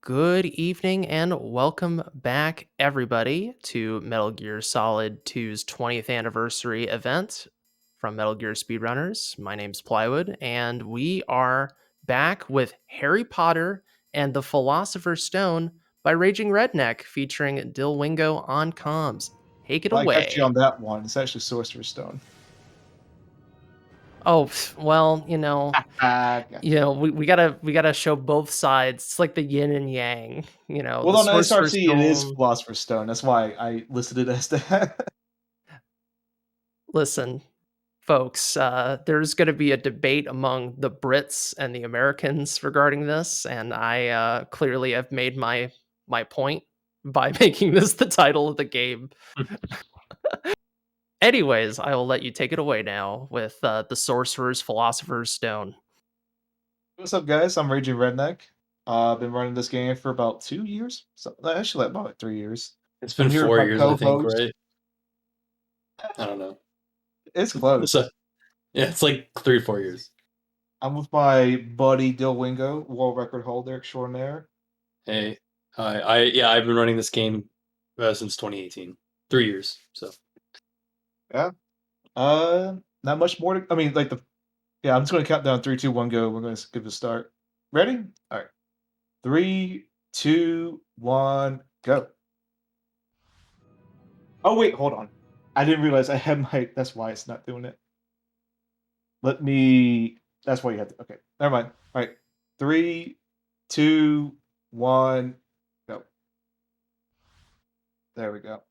Good evening and welcome back, everybody, to Metal Gear Solid 2's 20th anniversary event from Metal Gear Speedrunners. My name's Plywood, and we are back with Harry Potter and the Philosopher's Stone by Raging Redneck, featuring Dilwingo on comms. Take it Well, I got you away. on that one. It's actually Sorcerer's Stone. Oh, well, Gotcha. we gotta show both sides. It's like the yin and yang. Well, The on Sorcerer's SRC, it is Stone. Philosopher's Stone. That's why I listed it as that. Listen, folks, there's going to be a debate among the Brits and the Americans regarding this, and I clearly have made my point by making this the title of the game. Anyways, I will let you take it away now with the Sorcerer's Philosopher's Stone. What's up, guys? I'm Raging Redneck. I've been running this game for about 2 years. So, actually, about like 3 years. It's I'm been here with 4 my years, I think, co-host. right? I don't know. It's close. So, yeah, it's like 3 or 4 years. I'm with my buddy Dilwingo, world record holder extraordinaire. Hey, I've been running this game since 2018. 3 years. So Yeah. Not much more to. I mean, like Yeah, I'm just going to count down 3, 2, 1, go. We're going to give it a start. Ready? All right. 3, 2, 1, go. Oh, wait, hold on. I didn't realize I had my. That's why it's not doing it. Let me. That's why you have to. Okay, never mind. All right. 3, 2, 1, go. There we go.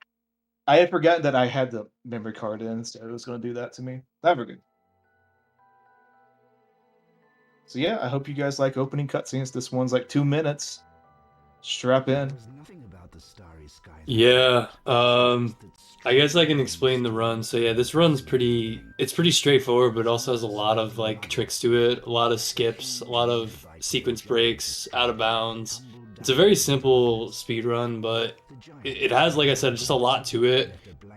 I had forgotten that I had the memory card in, so it was going to do that to me. Never good. So yeah, I hope you guys like opening cutscenes. This one's like 2 minutes. Strap in. yeah, I guess I can explain the run. So yeah, this run's it's pretty straightforward, but it also has a lot of like tricks to it, a lot of skips, a lot of sequence breaks, out of bounds. It's a very simple speed run, but it has, like I said, just a lot to it.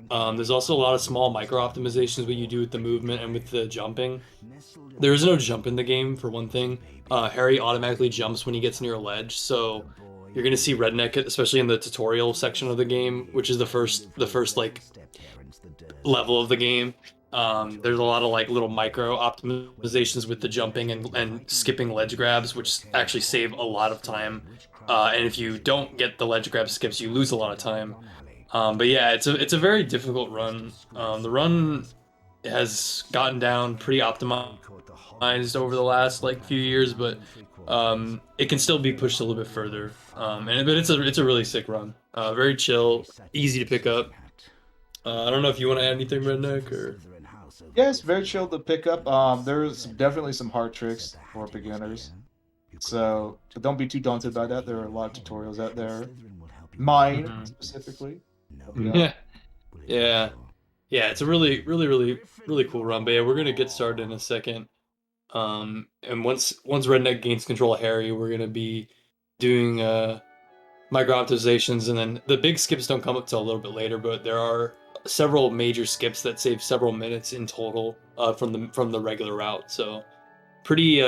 There's also a lot of small micro optimizations what you do with the movement and with the jumping. There is no jump in the game, for one thing. Harry automatically jumps when he gets near a ledge, so you're gonna see Redneck, especially in the tutorial section of the game, which is the first like level of the game. There's a lot of like little micro optimizations with the jumping and skipping ledge grabs, which actually save a lot of time. And if you don't get the ledge grab skips, you lose a lot of time. But yeah, it's a very difficult run. The run has gotten down pretty optimized over the last like few years, but it can still be pushed a little bit further. But it's a really sick run. Very chill, easy to pick up. I don't know if you want to add anything, Redneck, or Yeah, it's very chill to pick up. There's definitely some hard tricks for beginners. So don't be too daunted by that. There are a lot of tutorials out there. Mine specifically. yeah, yeah, yeah. It's a really cool run. But yeah, we're gonna get started in a second. And once Redneck gains control of Harry, we're gonna be doing micro optimizations, and then the big skips don't come up till a little bit later. But there are several major skips that save several minutes in total from the regular route. So pretty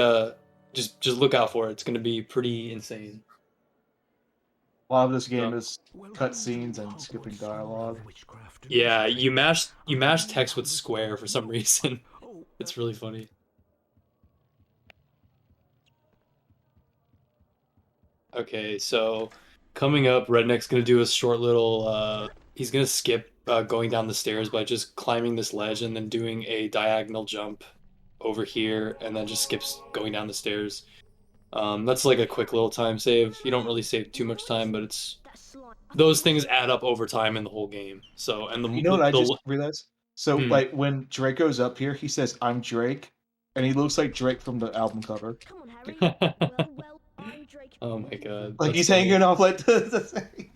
just look out for it. It's gonna be pretty insane. A lot of this game So, is cutscenes and skipping dialogue. yeah, you mash text with square for some reason. It's really funny. Okay, so coming up, Redneck's gonna do a short little. He's gonna skip going down the stairs by just climbing this ledge and then doing a diagonal jump over here, and then just skips going down the stairs. That's like a quick little time save. You don't really save too much time, but it's those things add up over time in the whole game. So and You know what I just the realized? So hmm. like when Draco's up here, he says, "I'm Drake," and he looks like Drake from the album cover. Oh my god, Like that's he's funny. hanging off like the thing.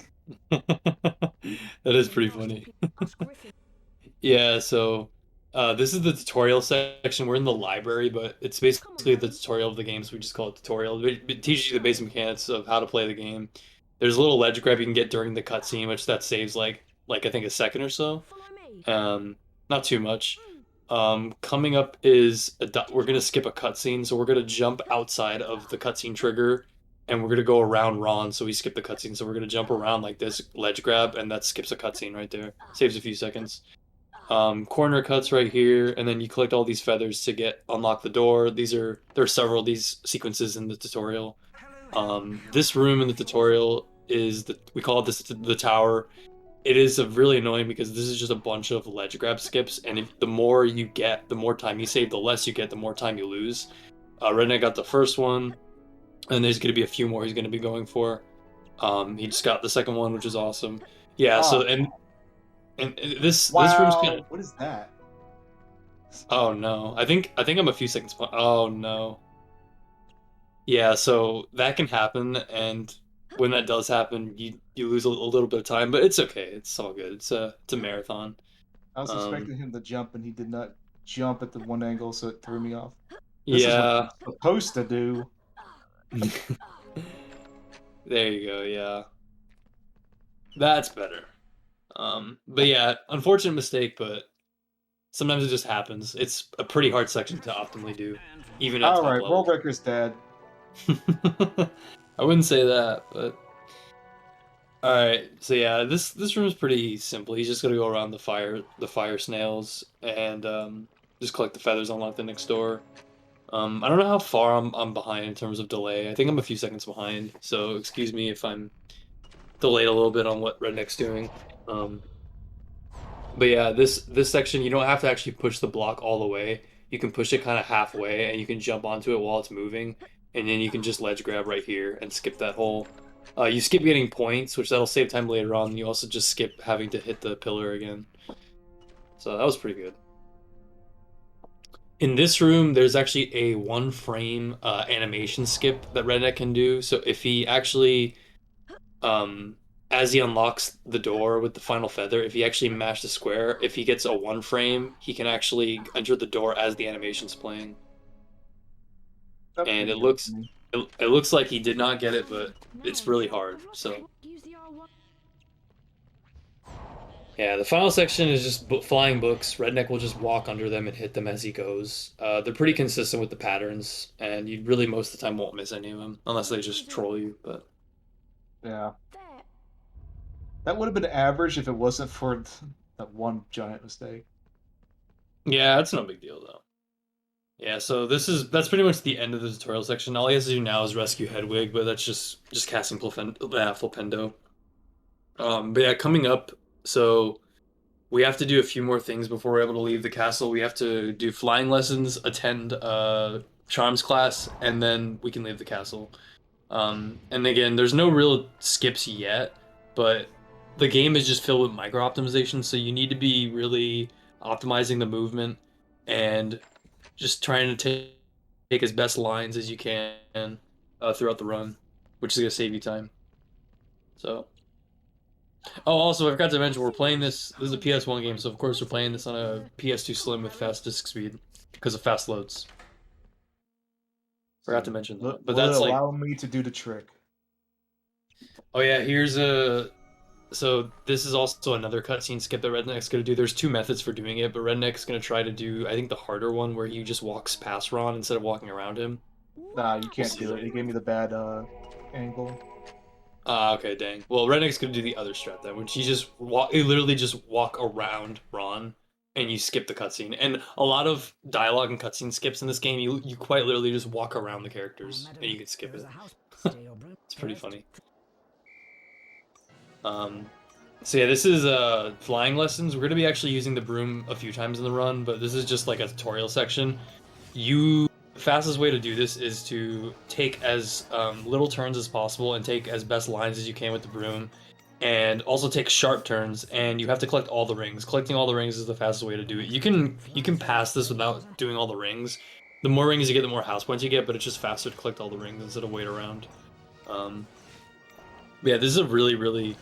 That is pretty funny. Yeah, so this is the tutorial section. We're in the library, but it's basically the tutorial of the game, so we just call it tutorial. It teaches you the basic mechanics of how to play the game. There's a little ledge grab you can get during the cutscene, which that saves like I think a second or so. Not too much. Coming up is we're gonna skip a cutscene, so we're gonna jump outside of the cutscene trigger and we're gonna go around Ron, so we skip the cutscene. So we're gonna jump around like this, ledge grab, and that skips a cutscene right there. Saves a few seconds. Corner cuts right here, and then you collect all these feathers to unlock the door. There are several of these sequences in the tutorial. This room in the tutorial we call it the tower. It is really annoying because this is just a bunch of ledge grab skips, and the more you get, the more time you save, the less you get, the more time you lose. Redneck got the first one, and there's going to be a few more he's going to be going for. He just got the second one, which is awesome. Yeah. So and this room's kind of. What is that? Oh no! I think I'm a few seconds. Oh no! Yeah. So that can happen, and when that does happen, you lose a little bit of time, but it's okay. It's all good. It's a marathon. I was expecting him to jump, and he did not jump at the one angle, so it threw me off. This is what he's supposed to do. There you go. Yeah. That's better. But yeah, unfortunate mistake, but sometimes it just happens. It's a pretty hard section to optimally do, even at top level. World record's dead. I wouldn't say that, but alright, so yeah, this room is pretty simple. He's just gonna go around the fire snails and just collect the feathers, unlock the next door. I don't know how far I'm behind in terms of delay. I think I'm a few seconds behind, so excuse me if I'm delayed a little bit on what Redneck's doing. But yeah, this section you don't have to actually push the block all the way. You can push it kind of halfway, and you can jump onto it while it's moving, and then you can just ledge grab right here and skip that hole. You skip getting points, which that'll save time later on. You also just skip having to hit the pillar again. So that was pretty good. In this room, there's actually a one frame animation skip that Redneck can do. So if he actually, as he unlocks the door with the final feather, if he actually mashed the square, if he gets a one frame, he can actually enter the door as the animation's playing. And it looks like he did not get it, but it's really hard. So yeah, the final section is just flying books. Redneck will just walk under them and hit them as he goes. They're pretty consistent with the patterns, and you really most of the time won't miss any of them unless they just troll you. But yeah, that would have been average if it wasn't for that one giant mistake. Yeah, it's no big deal though. Yeah, so that's pretty much the end of the tutorial section. All he has to do now is rescue Hedwig, but that's just casting Flipendo. But yeah, coming up, so we have to do a few more things before we're able to leave the castle. We have to do flying lessons, attend charms class, and then we can leave the castle. And again, there's no real skips yet, but the game is just filled with micro optimization, so you need to be really optimizing the movement and just trying to take as best lines as you can throughout the run, which is going to save you time. So, oh, also, I forgot to mention, we're playing this is a PS1 game, so of course we're playing this on a PS2 Slim with fast disk speed because of fast loads. Forgot to mention that, but that's allow me to do the trick. Oh yeah, so this is also another cutscene skip that Redneck's gonna do. There's two methods for doing it, but Redneck's gonna try to do, I think, the harder one where he just walks past Ron instead of walking around him. Nah, you can't do it. He gave me the bad angle. Okay, dang. Well, Redneck's gonna do the other strat then, which you literally just walk around Ron, and you skip the cutscene. And a lot of dialogue and cutscene skips in this game, you quite literally just walk around the characters, and you can skip it. It's pretty funny. So yeah, this is flying lessons. We're gonna be actually using the broom a few times in the run, but this is just like a tutorial section. The fastest way to do this is to take as little turns as possible and take as best lines as you can with the broom, and also take sharp turns. And you have to collect all the rings. Collecting all the rings is the fastest way to do it. You can pass this without doing all the rings. The more rings you get, the more house points you get, but it's just faster to collect all the rings instead of wait around. Yeah, this is a really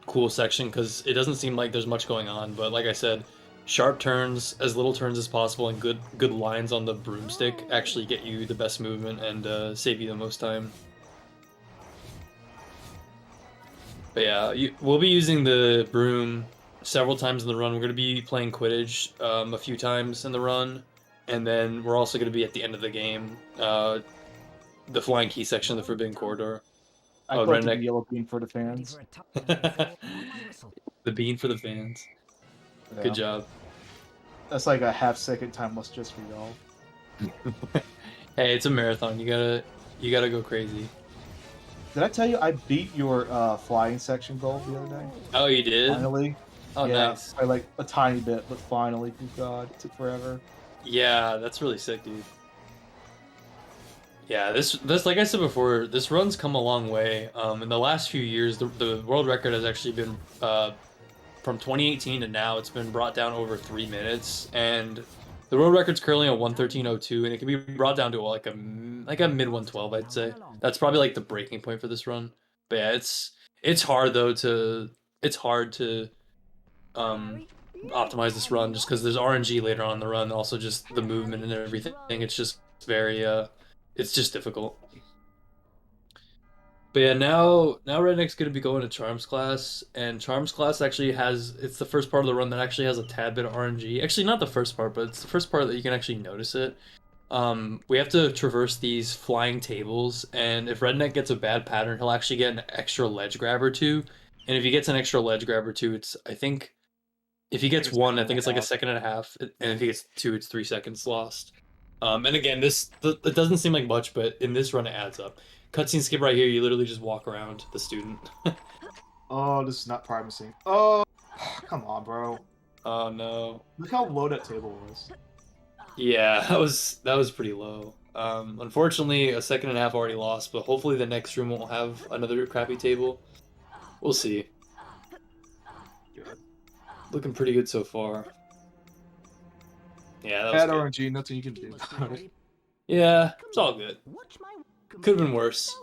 cool section because it doesn't seem like there's much going on, but like I said, sharp turns, as little turns as possible, and good lines on the broomstick actually get you the best movement and save you the most time. But yeah, we'll be using the broom several times in the run. We're going to be playing Quidditch a few times in the run, and then we're also going to be at the end of the game the flying key section of the Forbidden Corridor. I Oh, collected the Redneck. yellow bean for the fans. The bean for the fans. Yeah. Good job. That's like a half-second time loss just for y'all. Hey, it's a marathon. You gotta go crazy. Did I tell you I beat your flying section goal the other day? Oh, you did? Finally. Oh, yeah, nice. by like a tiny bit, but finally. Good God, it took forever. Yeah, that's really sick, dude. Yeah, this like I said before, this run's come a long way. In the last few years, the world record has actually been from 2018 to now, it's been brought down over 3 minutes, and the world record's currently at 113.02, and it can be brought down to like a mid 112, I'd say. That's probably like the breaking point for this run. But yeah, it's hard though to optimize this run just because there's RNG later on in the run, also just the movement and everything. It's just very it's just difficult. But yeah, now Redneck's gonna be going to Charms class, and Charms class actually it's the first part of the run that actually has a tad bit of RNG. Actually, not the first part, but it's the first part that you can actually notice it. We have to traverse these flying tables, and if Redneck gets a bad pattern, he'll actually get an extra ledge grab or two. And if he gets an extra ledge grab or two, I think if he gets one, I think it's like a second and a half, and if he gets two, it's 3 seconds lost. And again, it doesn't seem like much, but in this run, it adds up. Cutscene skip right here, you literally just walk around the student. Oh, this is not promising. Oh, come on, bro. Oh no. Look how low that table was. Yeah, that was pretty low. Unfortunately, a second and a half already lost, but hopefully the next room won't have another crappy table. We'll see. Good. Looking pretty good so far. Yeah, that was Bad good. RNG, nothing you can do about it. Yeah, it's all good. Could have been worse.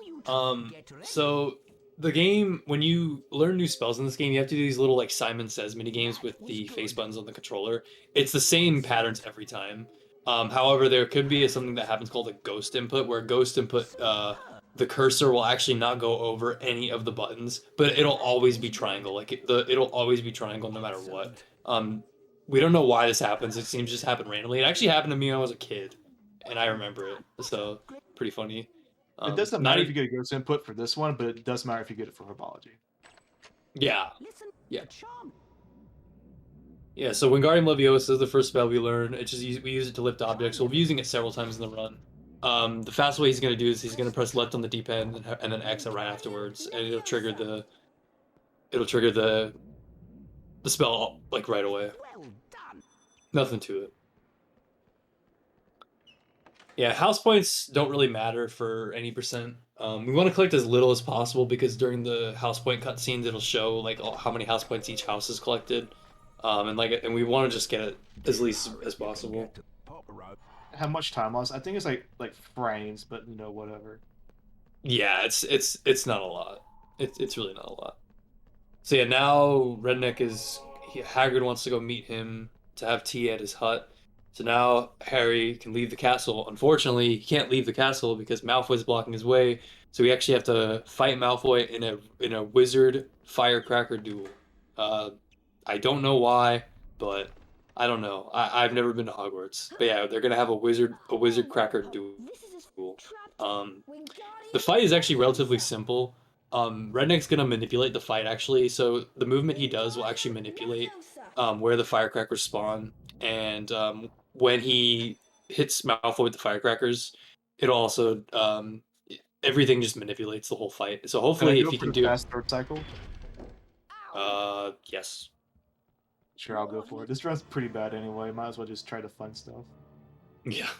So the game, when you learn new spells in this game, you have to do these little like Simon Says mini games with the face buttons on the controller. It's the same patterns every time. However, there could be something that happens called a ghost input, where ghost input, the cursor will actually not go over any of the buttons, but it'll always be triangle. Like it'll always be triangle no matter what. We don't know why this happens. It seems to just happen randomly. It actually happened to me when I was a kid, and I remember it. So pretty funny. It doesn't matter if you get a ghost input for this one, but it does matter if you get it for Herbology. Yeah. Yeah. Yeah, so Wingardium Leviosa is the first spell we learn. We use it to lift objects. We'll be using it several times in the run. The fast way he's going to do is he's going to press left on the D-pad and then X right afterwards, and it'll trigger the spell like right away. Nothing to it. Yeah, house points don't really matter for any percent. We want to collect as little as possible because during the house point cutscenes, it'll show like how many house points each house has collected, and we want to just get it as least as possible. How much time loss? I think it's like frames, but you know, whatever. Yeah, it's not a lot. It's really not a lot. So yeah, now Hagrid wants to go meet him to have tea at his hut. So now Harry can leave the castle. Unfortunately, he can't leave the castle because Malfoy's blocking his way. So we actually have to fight Malfoy in a wizard firecracker duel. I don't know why, but I don't know. I've never been to Hogwarts, but yeah, they're gonna have a wizard cracker duel. The fight is actually relatively simple. Redneck's gonna manipulate the fight actually. So the movement he does will actually manipulate where the firecrackers spawn, and when he hits Malfoy with the firecrackers, it'll also everything just manipulates the whole fight. So hopefully, if he can do fast third cycle. Yes. Sure, I'll go for it. This run's pretty bad anyway. Might as well just try to fun stuff. Yeah.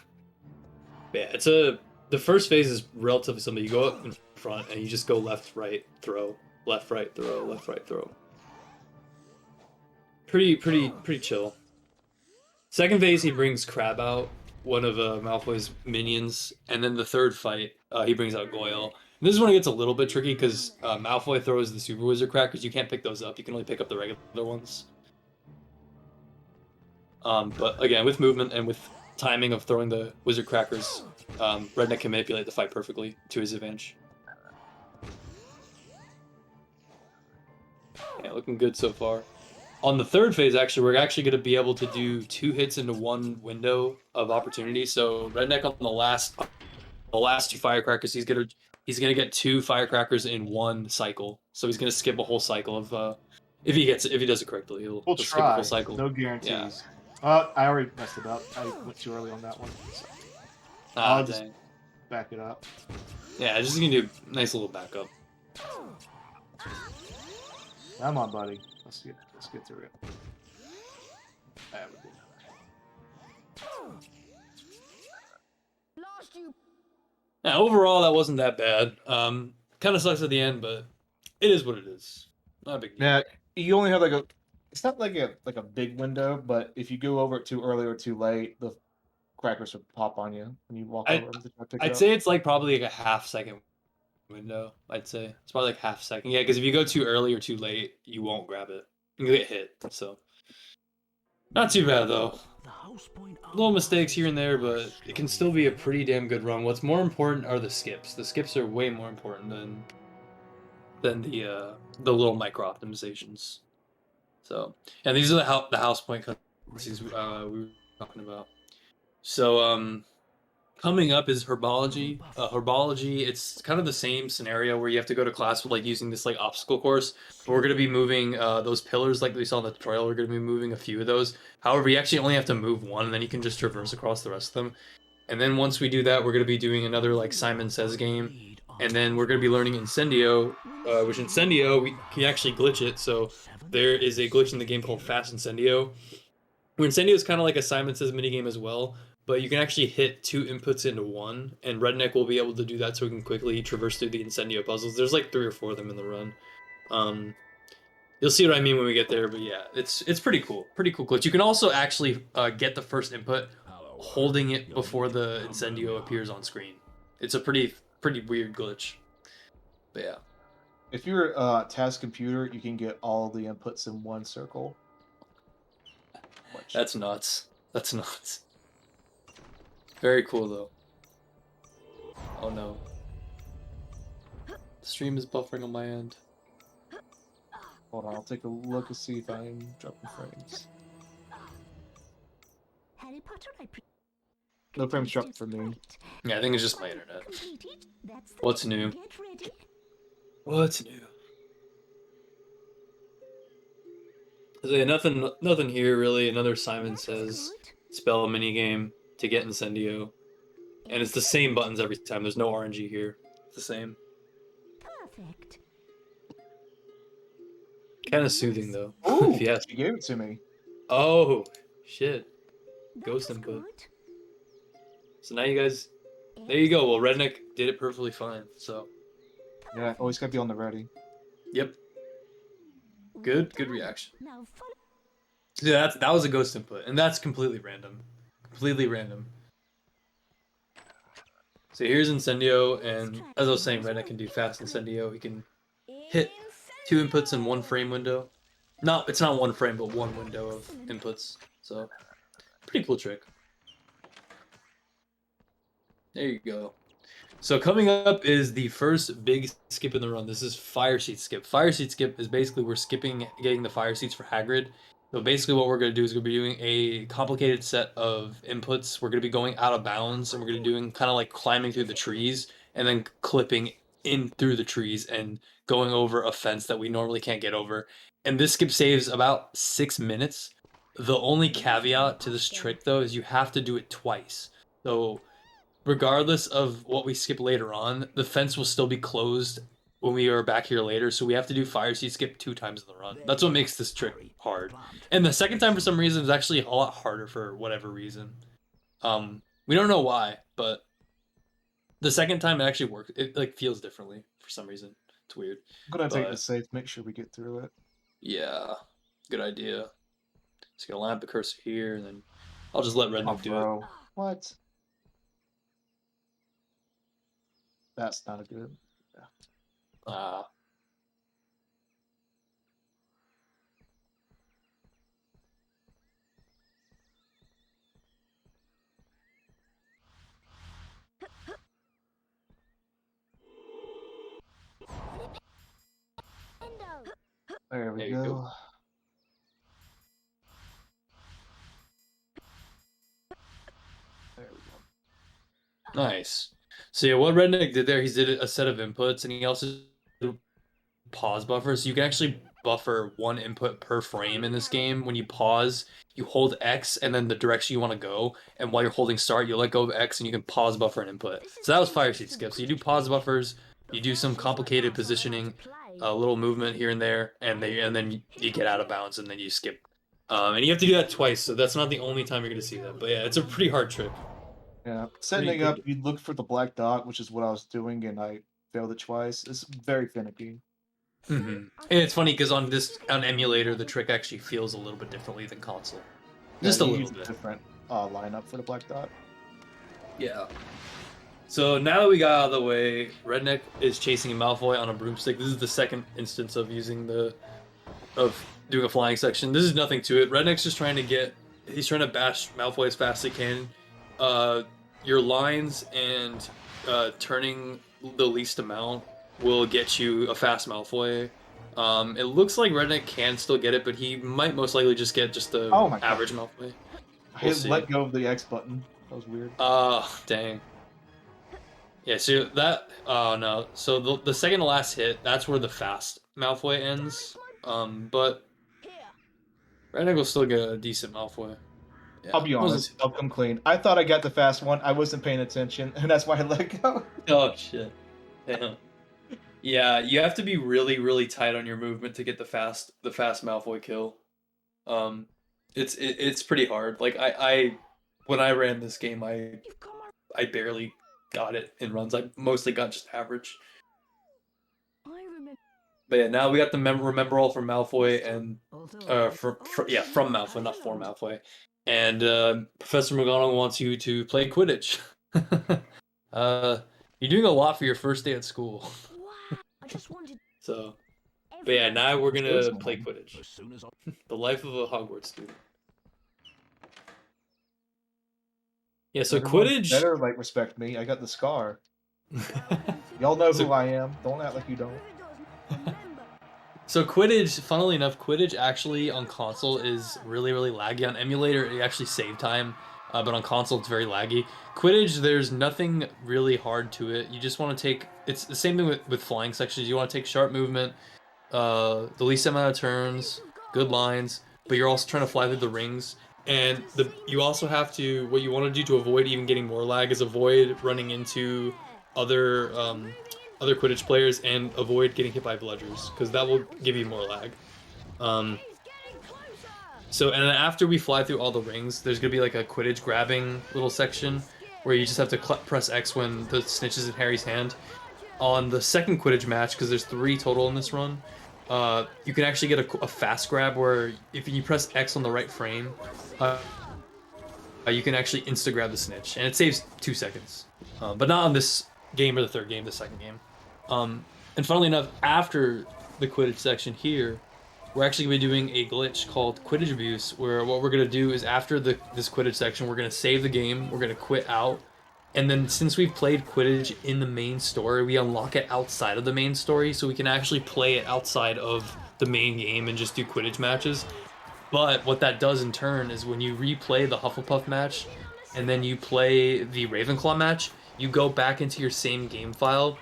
Yeah, the first phase is relatively simple. You go up in front and you just go left, right, throw, left, right, throw, left, right, throw. Pretty chill. Second phase, he brings Crab out, one of Malfoy's minions, and then the third fight, he brings out Goyle. And this is when it gets a little bit tricky because Malfoy throws the Super Wizard Crackers. You can't pick those up. You can only pick up the regular ones. But again, with movement and with timing of throwing the Wizard Crackers, Redneck can manipulate the fight perfectly to his advantage. Yeah, looking good so far. On the third phase, actually, we're actually going to be able to do 2 hits into 1 window of opportunity. So Redneck on the last last 2 firecrackers, he's gonna get 2 firecrackers in 1 cycle. So he's gonna skip a whole cycle of if he does it correctly, he'll skip a whole cycle. No guarantees. I already messed it up. I went too early on that one. So I'll just back it up. Yeah, just gonna do a nice little backup. Come on, buddy. Let's get through it. Yeah, overall that wasn't that bad. Kind of sucks at the end, but it is what it is. Not a big deal. Yeah, you only have it's not like a big window, but if you go over it too early or too late, the crackers will pop on you when you walk over them to try to pick it up. I'd say it's like probably like a half-second window. I'd say it's probably like half second. Yeah, because if you go too early or too late, you won't grab it. You get hit. So not too bad though. Little mistakes here and there, but it can still be a pretty damn good run. What's more important are the skips. The skips are way more important than the little micro optimizations. So, and these are the house point cutscenes we were talking about. So, coming up is Herbology. Herbology, it's kind of the same scenario where you have to go to class with like using this like obstacle course. But we're gonna be moving those pillars like we saw in the tutorial. We're gonna be moving a few of those. However, you actually only have to move one, and then you can just traverse across the rest of them. And then once we do that, we're gonna be doing another like Simon Says game, and then we're gonna be learning Incendio, which Incendio we can actually glitch it. So there is a glitch in the game called Fast Incendio. Where Incendio is kind of like a Simon Says minigame as well. But you can actually hit 2 inputs into 1, and Redneck will be able to do that so we can quickly traverse through the Incendio puzzles. There's like 3 or 4 of them in the run. You'll see what I mean when we get there, but yeah, it's pretty cool. Pretty cool glitch. You can also actually get the first input holding it before the Incendio appears on screen. It's a pretty weird glitch. But yeah. If you're a task computer, you can get all the inputs in 1 circle. That's nuts. That's nuts. Very cool, though. Oh, no. The stream is buffering on my end. Hold on, I'll take a look to see if I'm dropping frames. No frames dropped for me. Yeah, I think it's just my internet. What's new? What's new? So, nothing here, really. Another Simon Says spell minigame to get Incendio. And it's the same buttons every time. There's no RNG here. It's the same. Perfect. Kind of soothing, though. Ooh, if you you gave it to me. Oh, shit. Ghost input. So now you guys... There you go. Well, Redneck did it perfectly fine, so... Yeah, always gotta be on the ready. Yep. Good reaction. Yeah, that was a ghost input, and that's completely random. Completely random. So here's Incendio, and as I was saying, Redneck can do fast Incendio. He can hit 2 inputs in 1 frame window. No, it's not 1 frame, but 1 window of inputs. So, pretty cool trick. There you go. So coming up is the first big skip in the run. This is Fire Seat Skip. Fire Seat Skip is basically we're skipping getting the fire seats for Hagrid. So basically what we're going to do is we're going to be doing a complicated set of inputs. We're going to be going out of bounds, and we're going to be doing kind of like climbing through the trees and then clipping in through the trees and going over a fence that we normally can't get over. And this skip saves about 6 minutes. The only caveat to this trick, though, is you have to do it twice. So regardless of what we skip later on, the fence will still be closed when we are back here later, so we have to do Fire Seat Skip 2 times in the run. That's what makes this trick hard. And the second time, for some reason, is actually a lot harder for whatever reason. We don't know why, but the second time it actually works. It like feels differently for some reason. It's weird. I'm gonna take the safe, make sure we get through it. Yeah, good idea. Just gonna line up the cursor here, and then I'll just let Redneck do it. What? That's not a good. Yeah. There we go. There we go. Nice. So yeah, what Redneck did there, he did a set of inputs, and he also did pause buffers. So you can actually buffer one input per frame in this game. When you pause, you hold X and then the direction you want to go, and while you're holding start, you let go of X and you can pause buffer an input. So that was Fire Seed Skip. So you do pause buffers, you do some complicated positioning, a little movement here and there, and then you get out of bounds and then you skip. And you have to do that twice, so that's not the only time you're gonna see that. But yeah, it's a pretty hard trick. Yeah, setting up, you look for the black dot, which is what I was doing, and I failed it twice. It's very finicky. And it's funny because on emulator, the trick actually feels a little bit differently than console. Just a little bit. Different lineup for the black dot. Yeah. So now that we got out of the way, Redneck is chasing Malfoy on a broomstick. This is the second instance of doing a flying section. This is nothing to it. Redneck's just he's trying to bash Malfoy as fast as he can. Your lines and turning the least amount will get you a fast Malfoy. It looks like Redneck can still get it, but he might most likely just get the average Malfoy. I let go of the X button. That was weird. Dang. Yeah, so that... Oh, no. So the second to last hit, that's where the fast Malfoy ends. But Redneck will still get a decent Malfoy. Yeah. I'll be honest. I'll come clean. I thought I got the fast one. I wasn't paying attention, and that's why I let go. Oh, shit. Damn. Yeah, you have to be really, really tight on your movement to get the fast Malfoy kill. It's pretty hard. Like when I ran this game, I barely got it in runs. I mostly got just average. But yeah, now we got the remember all from Malfoy and from Malfoy, not for Malfoy. And Professor McGonagall wants you to play Quidditch. You're doing a lot for your first day at school. So, but yeah, now we're gonna play Quidditch. The life of a Hogwarts student. Yeah, so Quidditch better respect me. I got the scar. Y'all know who I am. Don't act like you don't. So Quidditch, funnily enough, Quidditch actually on console is really, really laggy. On emulator, it actually saves time, but on console, it's very laggy. Quidditch, there's nothing really hard to it. You just want to take... It's the same thing with flying sections. You want to take sharp movement, the least amount of turns, good lines, but you're also trying to fly through the rings. And you also have to... What you want to do to avoid even getting more lag is avoid running into other Quidditch players and avoid getting hit by bludgers, because that will give you more lag. So, and then after we fly through all the rings, there's going to be like a Quidditch grabbing little section where you just have to press X when the snitch is in Harry's hand. On the second Quidditch match, because there's 3 total in this run, you can actually get a fast grab where if you press X on the right frame, you can actually insta-grab the snitch, and it saves 2 seconds. But not on this game or the third game, the second game. And funnily enough, after the Quidditch section here, we're actually going to be doing a glitch called Quidditch Abuse, where what we're going to do is after this Quidditch section, we're going to save the game, we're going to quit out, and then since we've played Quidditch in the main story, we unlock it outside of the main story, so we can actually play it outside of the main game and just do Quidditch matches. But what that does in turn is when you replay the Hufflepuff match, and then you play the Ravenclaw match, you go back into your same game file,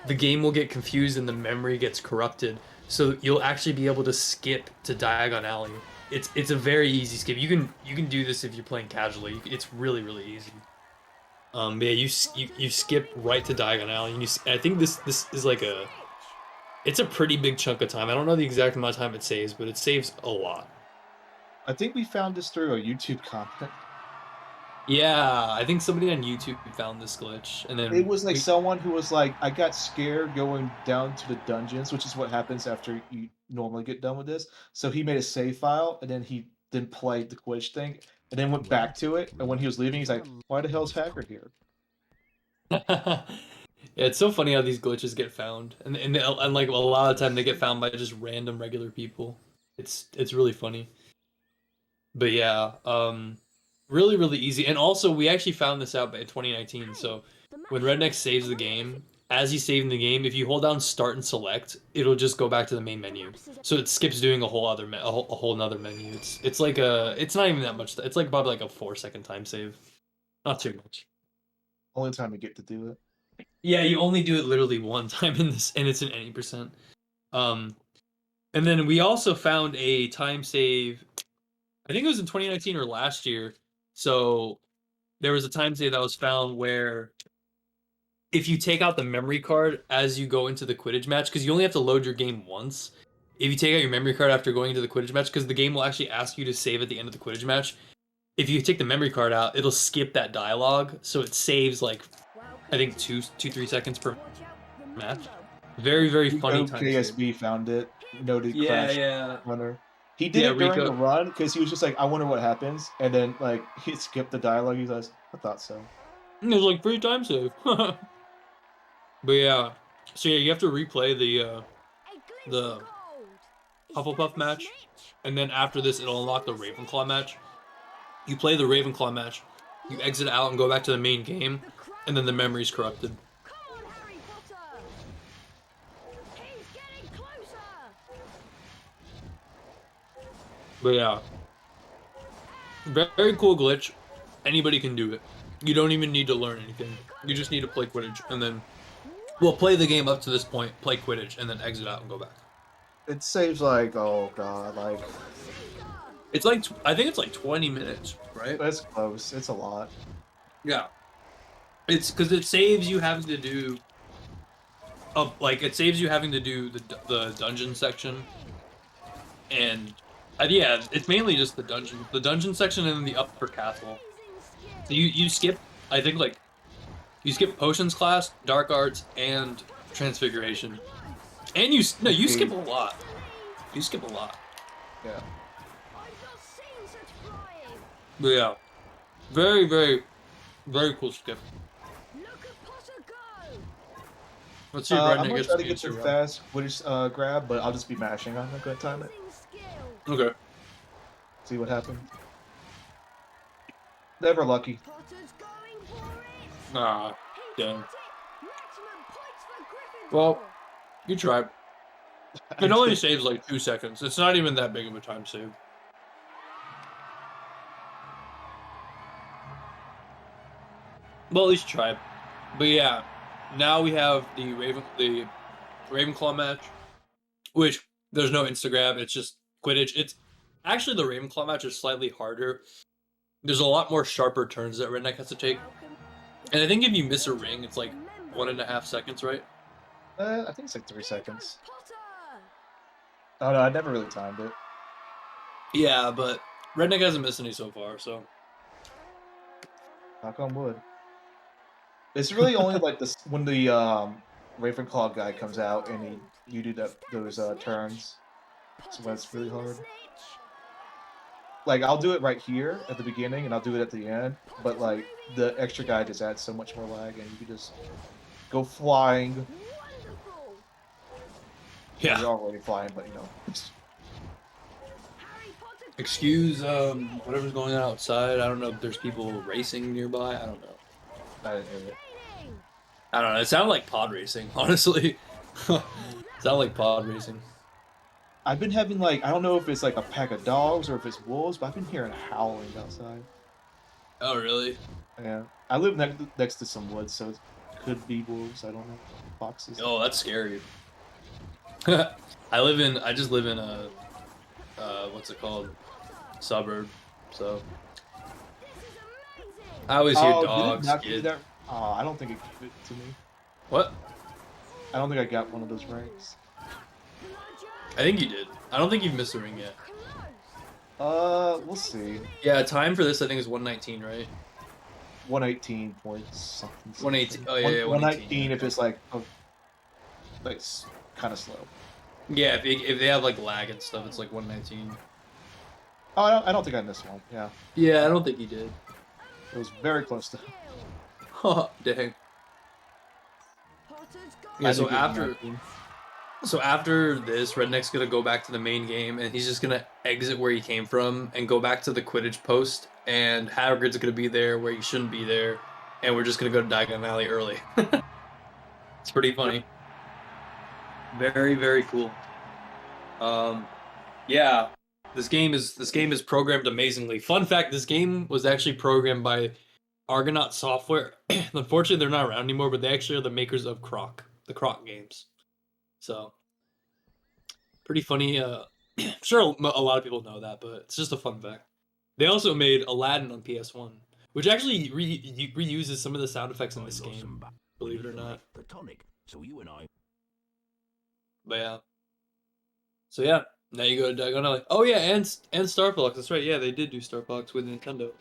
the game will get confused and the memory gets corrupted. So you'll actually be able to skip to Diagon Alley. It's a very easy skip. You can do this if you're playing casually. It's really, really easy. Yeah, you skip right to Diagon Alley, and I think this is like it's a pretty big chunk of time. I don't know the exact amount of time it saves, but it saves a lot. I think we found this through a YouTube comment. Yeah, I think somebody on YouTube found this glitch, and then it was like someone who was like, I got scared going down to the dungeons, which is what happens after you normally get done with this. So he made a save file, and then he didn't play the Quidditch thing, and then went back to it. And when he was leaving, he's like, "Why the hell's Hacker here?" Yeah, it's so funny how these glitches get found, and like a lot of the time they get found by just random regular people. It's really funny. But yeah, really, really easy. And also, we actually found this out in 2019. So when Redneck saves the game, as he's saving the game, if you hold down Start and Select, it'll just go back to the main menu. So it skips doing a whole other a whole nother menu. It's like it's not even that much. It's like probably like a 4-second time save. Not too much. Only time we get to do it. Yeah, you only do it literally one time in this, and it's an any percent. And then we also found a time save. I think it was in 2019 or last year. So there was a time save that was found where if you take out the memory card as you go into the Quidditch match, because you only have to load your game once. If you take out your memory card after going into the Quidditch match, because the game will actually ask you to save at the end of the Quidditch match. If you take the memory card out, it'll skip that dialogue, so it saves like I think 3 seconds per match. Very, very funny Rico time save. KSB found it. Noted Yeah, Crash yeah. runner. He did Yeah, it during the Rico. run because he was just like, I wonder what happens, and then like he skipped the dialogue. He says, I thought so. There's like free time save. But yeah. So yeah, you have to replay the Hufflepuff match, and then after this, it'll unlock the Ravenclaw match. You play the Ravenclaw match, you exit out and go back to the main game, and then the memory's corrupted. But yeah, very cool glitch. Anybody can do it. You don't even need to learn anything. You just need to play Quidditch, and then play the game up to this point, play Quidditch, and then exit out and go back. It saves like, oh god, like It's like I think it's like 20 minutes, right? that's close. It's a lot. Yeah. It's because it saves you having to do, it saves you having to do the dungeon section, and yeah, it's mainly just the dungeon section, and then the upper castle. So you skip, I think you skip potions class, dark arts, and transfiguration, and you skip a lot. You skip a lot. Yeah. But yeah, very, very, very cool skip. Let's see if I'm Redneck gonna gets try to the get answer the right. fast Quidditch grab, but I'll just be mashing. I'm not gonna time it. Okay. See what happens. Never lucky. Ah, damn. Well, you tried. It only saves like 2 seconds. It's not even that big of a time save. Well, at least try. But yeah, now we have the Ravenclaw match, which there's no Instagram. It's just Quidditch. It's actually the Ravenclaw match is slightly harder. There's a lot more sharper turns that Redneck has to take, and I think if you miss a ring, it's like 1.5 seconds, right? I think it's like 3 seconds. Oh no, I never really timed it. Yeah, but Redneck hasn't missed any so far, so. Knock on wood. It's really only like this when the Ravenclaw guy comes out and you do those turns. So that's really hard. Like I'll do it right here at the beginning and I'll do it at the end, but like the extra guy just adds so much more lag and you can just go flying. Yeah. You're already flying, but you know. Excuse whatever's going on outside. I don't know if there's people racing nearby. I don't know. I didn't hear it. I don't know. It sounded like pod racing, honestly. Sounded like pod racing. I've been having like I don't know if it's like a pack of dogs or if it's wolves, but I've been hearing howling outside. Oh, really? Yeah, I live next to some woods, so it could be wolves. I don't know. Foxes. Oh, that's scary. I just live in a, what's it called? Suburb. So. I always hear dogs, kids. I don't think it gave it to me. What? I don't think I got one of those ranks. I think you did. I don't think you've missed a ring yet. We'll see. Yeah, time for this I think is 119, right? 118 points, something. 118. Oh yeah, 119 if it's like kind of slow. Yeah, if they have like lag and stuff, it's like 119. Oh, I don't think I missed one. Yeah. Yeah, I don't think you did. It was very close to. Oh, dang. Yeah, so after this, Redneck's gonna go back to the main game, and he's just gonna exit where he came from and go back to the Quidditch post, and Hagrid's gonna be there where he shouldn't be there, and we're just gonna go to Diagon Alley early. It's pretty funny. Very, very cool. Yeah, this game is programmed amazingly. Fun fact: this game was actually programmed by Argonaut Software. Unfortunately, they're not around anymore, but they actually are the makers of the Croc games. So, pretty funny. I'm sure a lot of people know that, but it's just a fun fact. They also made Aladdin on PS1, which actually reuses some of the sound effects in this game, believe it or not. So you and I. But yeah. So yeah, now you go to Diagon Alley. Oh yeah, and Star Fox. That's right. Yeah, they did do Star Fox with Nintendo.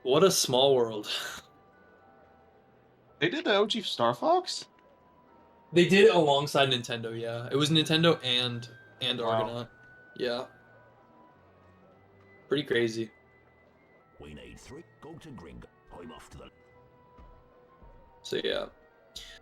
What a small world. They did the OG Star Fox? They did it alongside Nintendo. Yeah, it was Nintendo and Wow. Argonaut. Yeah. Pretty crazy. We need 3. Go to Gringo. I'm off to the. So yeah.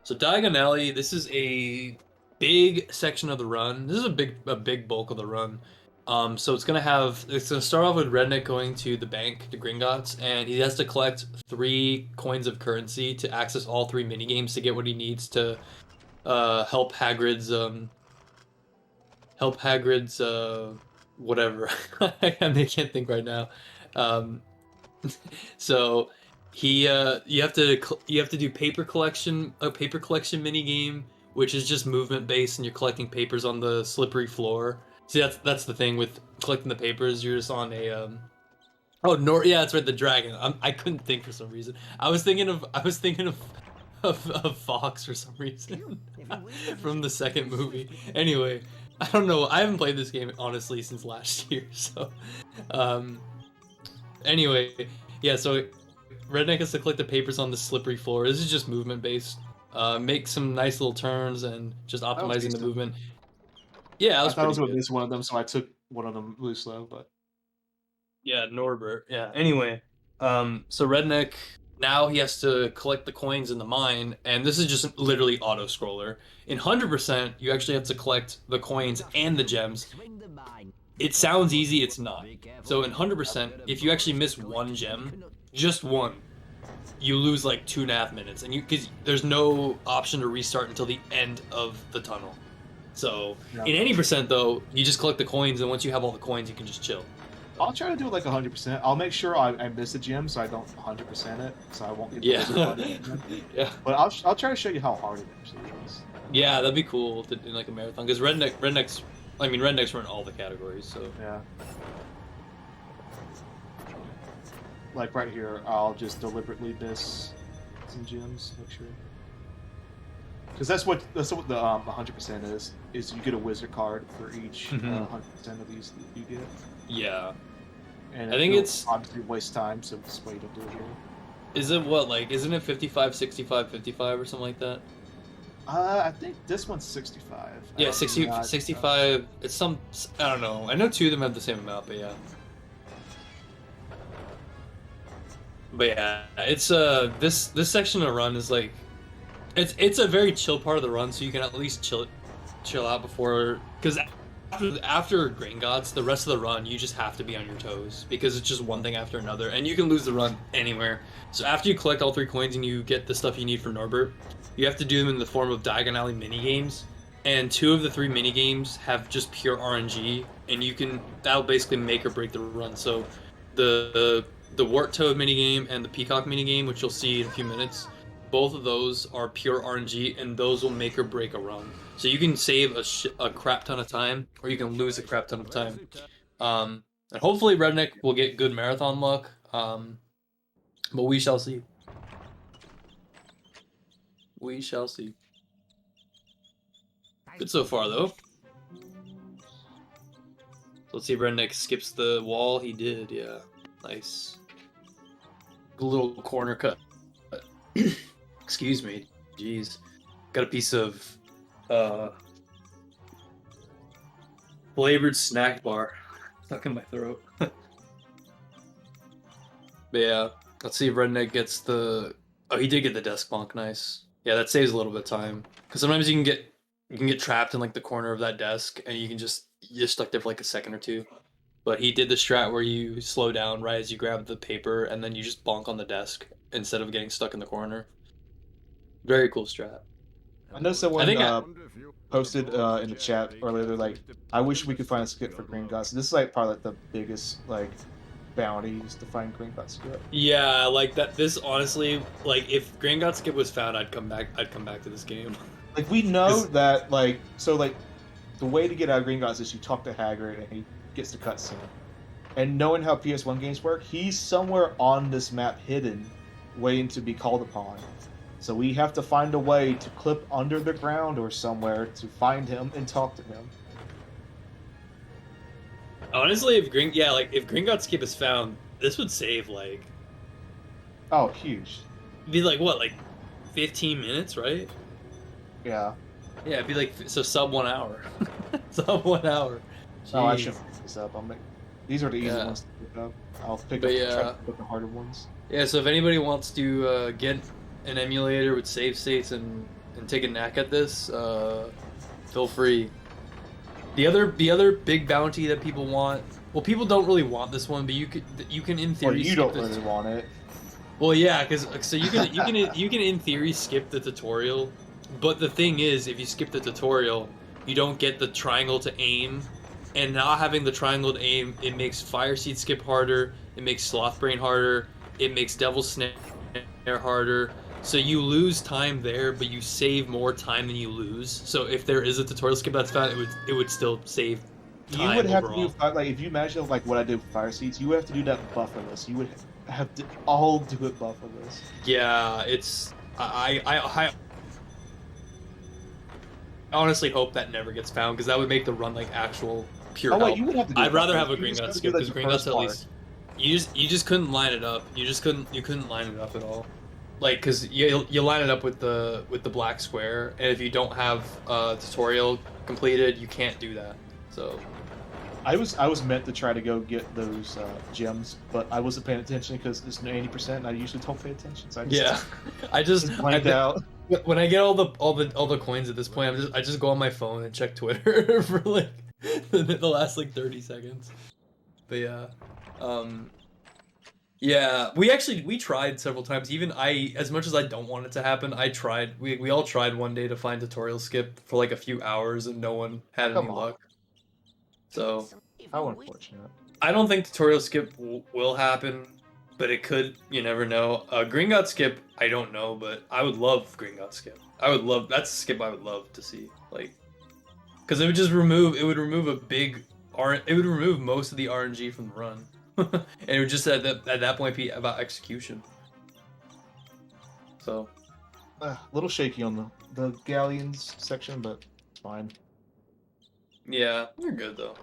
So Diagon Alley, this is a big section of the run. This is a big bulk of the run. So it's gonna start off with Redneck going to the bank, to Gringotts, and he has to collect 3 coins of currency to access all 3 minigames to get what he needs to help Hagrid's whatever. I can't think right now. So you have to do paper collection mini game, which is just movement based, and you're collecting papers on the slippery floor. See, that's the thing with collecting the papers. You're just on a yeah, that's right, the dragon. I couldn't think for some reason. I was thinking of Fox for some reason from the second movie. Anyway, I don't know. I haven't played this game honestly since last year. So, anyway, yeah. So Redneck has to collect the papers on the slippery floor. This is just movement based. Make some nice little turns and just optimizing the movement. Yeah, I thought I was going to good. miss one of them, so I took one of them really slow. But yeah, Norbert. Yeah. Anyway, so Redneck now he has to collect the coins in the mine, and this is just literally auto scroller. In 100%, you actually have to collect the coins and the gems. It sounds easy, it's not. So in 100%, if you actually miss one gem, just one, you lose like 2.5 minutes, and because there's no option to restart until the end of the tunnel. So in any percent though, you just collect the coins, and once you have all the coins, you can just chill. I'll try to do it like 100%. I'll make sure I miss a gem so I don't 100% it, so I won't get the yeah. But I'll try to show you how hard it actually is. Yeah, that'd be cool to do like a marathon, because Redneck's run all the categories, so yeah. Like right here, I'll just deliberately miss some gems. Make sure. Because that's what the 100% is you get a wizard card for each 100% of these that you get. Yeah. And I think it's obviously waste time, so that's why you don't do it here. Is it what, like, isn't it 55, 65, 55 or something like that? I think this one's 65. Yeah, 65. It's some, I don't know. I know 2 of them have the same amount, but yeah. But yeah, it's this section of the run is like, it's a very chill part of the run, so you can at least chill out before, because after Gringotts, the rest of the run you just have to be on your toes, because it's just one thing after another, and you can lose the run anywhere. So after you collect all 3 coins and you get the stuff you need for Norbert, you have to do them in the form of Diagon Alley mini games, and 2 of the 3 mini games have just pure RNG, and that'll basically make or break the run. So the Wart Toad minigame and the Peacock minigame, which you'll see in a few minutes, both of those are pure RNG, and those will make or break a run. So you can save a crap ton of time, or you can lose a crap ton of time. And hopefully Redneck will get good marathon luck, but we shall see. We shall see. Good so far, though. Let's see if Redneck skips the wall. He did, yeah. Nice. A little corner cut. Excuse me. Jeez. Got a piece of flavored snack bar stuck in my throat. But yeah, let's see if Redneck gets the... Oh, he did get the desk bonk. Nice. Yeah, that saves a little bit of time. Because sometimes you can get trapped in like the corner of that desk, and you're stuck there for like a second or 2. But he did the strat where you slow down right as you grab the paper, and then you just bonk on the desk instead of getting stuck in the corner. Very cool strat. I know someone posted in the chat earlier, they're like, I wish we could find a skip for Gringotts. This is like probably like the biggest like bounties to find Gringotts skip. Yeah, like that. This honestly, like if Gringotts skip was found, I'd come back. I'd come back to this game. Like we know that like the way to get out of Gringotts is you talk to Hagrid and he gets the cutscene. And knowing how PS1 games work, he's somewhere on this map hidden, waiting to be called upon. So we have to find a way to clip under the ground or somewhere to find him and talk to him. Honestly, if Gringotts skip is found, this would save like. Oh, huge. It'd be like what, like 15 minutes, right? Yeah. Yeah, it'd be like sub 1 hour. Sub 1 hour. Oh, I Jeez. should pick this up. These are the easy ones to pick up. I'll pick But up try to pick up the harder ones. Yeah, so if anybody wants to get an emulator with save states and take a knack at this, feel free. The other big bounty that people want, well, people don't really want this one, but you can in theory. Well, you don't really want it. Well, yeah, because so you can in theory skip the tutorial, but the thing is, if you skip the tutorial, you don't get the triangle to aim, and not having the triangle to aim, it makes Fire Seed skip harder, it makes Sloth Brain harder, it makes Devil's Snare harder. So you lose time there, but you save more time than you lose. So if there is a tutorial skip that's found, it would still save time. You would have overall. to do like if you imagine like what I did with Fire Seeds, you would have to do that bufferless. You would have to all do it bufferless. Yeah, it's I honestly hope that never gets found because that would make the run like actual pure. Oh, wait, help. you would have to do I'd rather have a You just Gringotts have to skip do, because like, the Gringotts first at part. least you just couldn't line it up. You couldn't line it up at all. Like, cause you line it up with the black square, and if you don't have a tutorial completed, you can't do that. So, I was meant to try to go get those gems, but I wasn't paying attention because it's 80%, and I usually don't pay attention. So I just, I just blanked out. When I get all the coins at this point, I just go on my phone and check Twitter for like the last like 30 seconds. But yeah, yeah, we tried several times. Even as much as I don't want it to happen, I tried. We all tried one day to find tutorial skip for like a few hours, and no one had any luck. So How unfortunate. I don't think tutorial skip will happen, but it could. You never know. Gringotts skip, I don't know, but I would love Gringotts skip. That's a skip I would love to see. Like, because it would remove a big it would remove most of the RNG from the run. And it would just at that point be about execution. So, A little shaky on the galleons section, but it's fine. yeah, we're good though.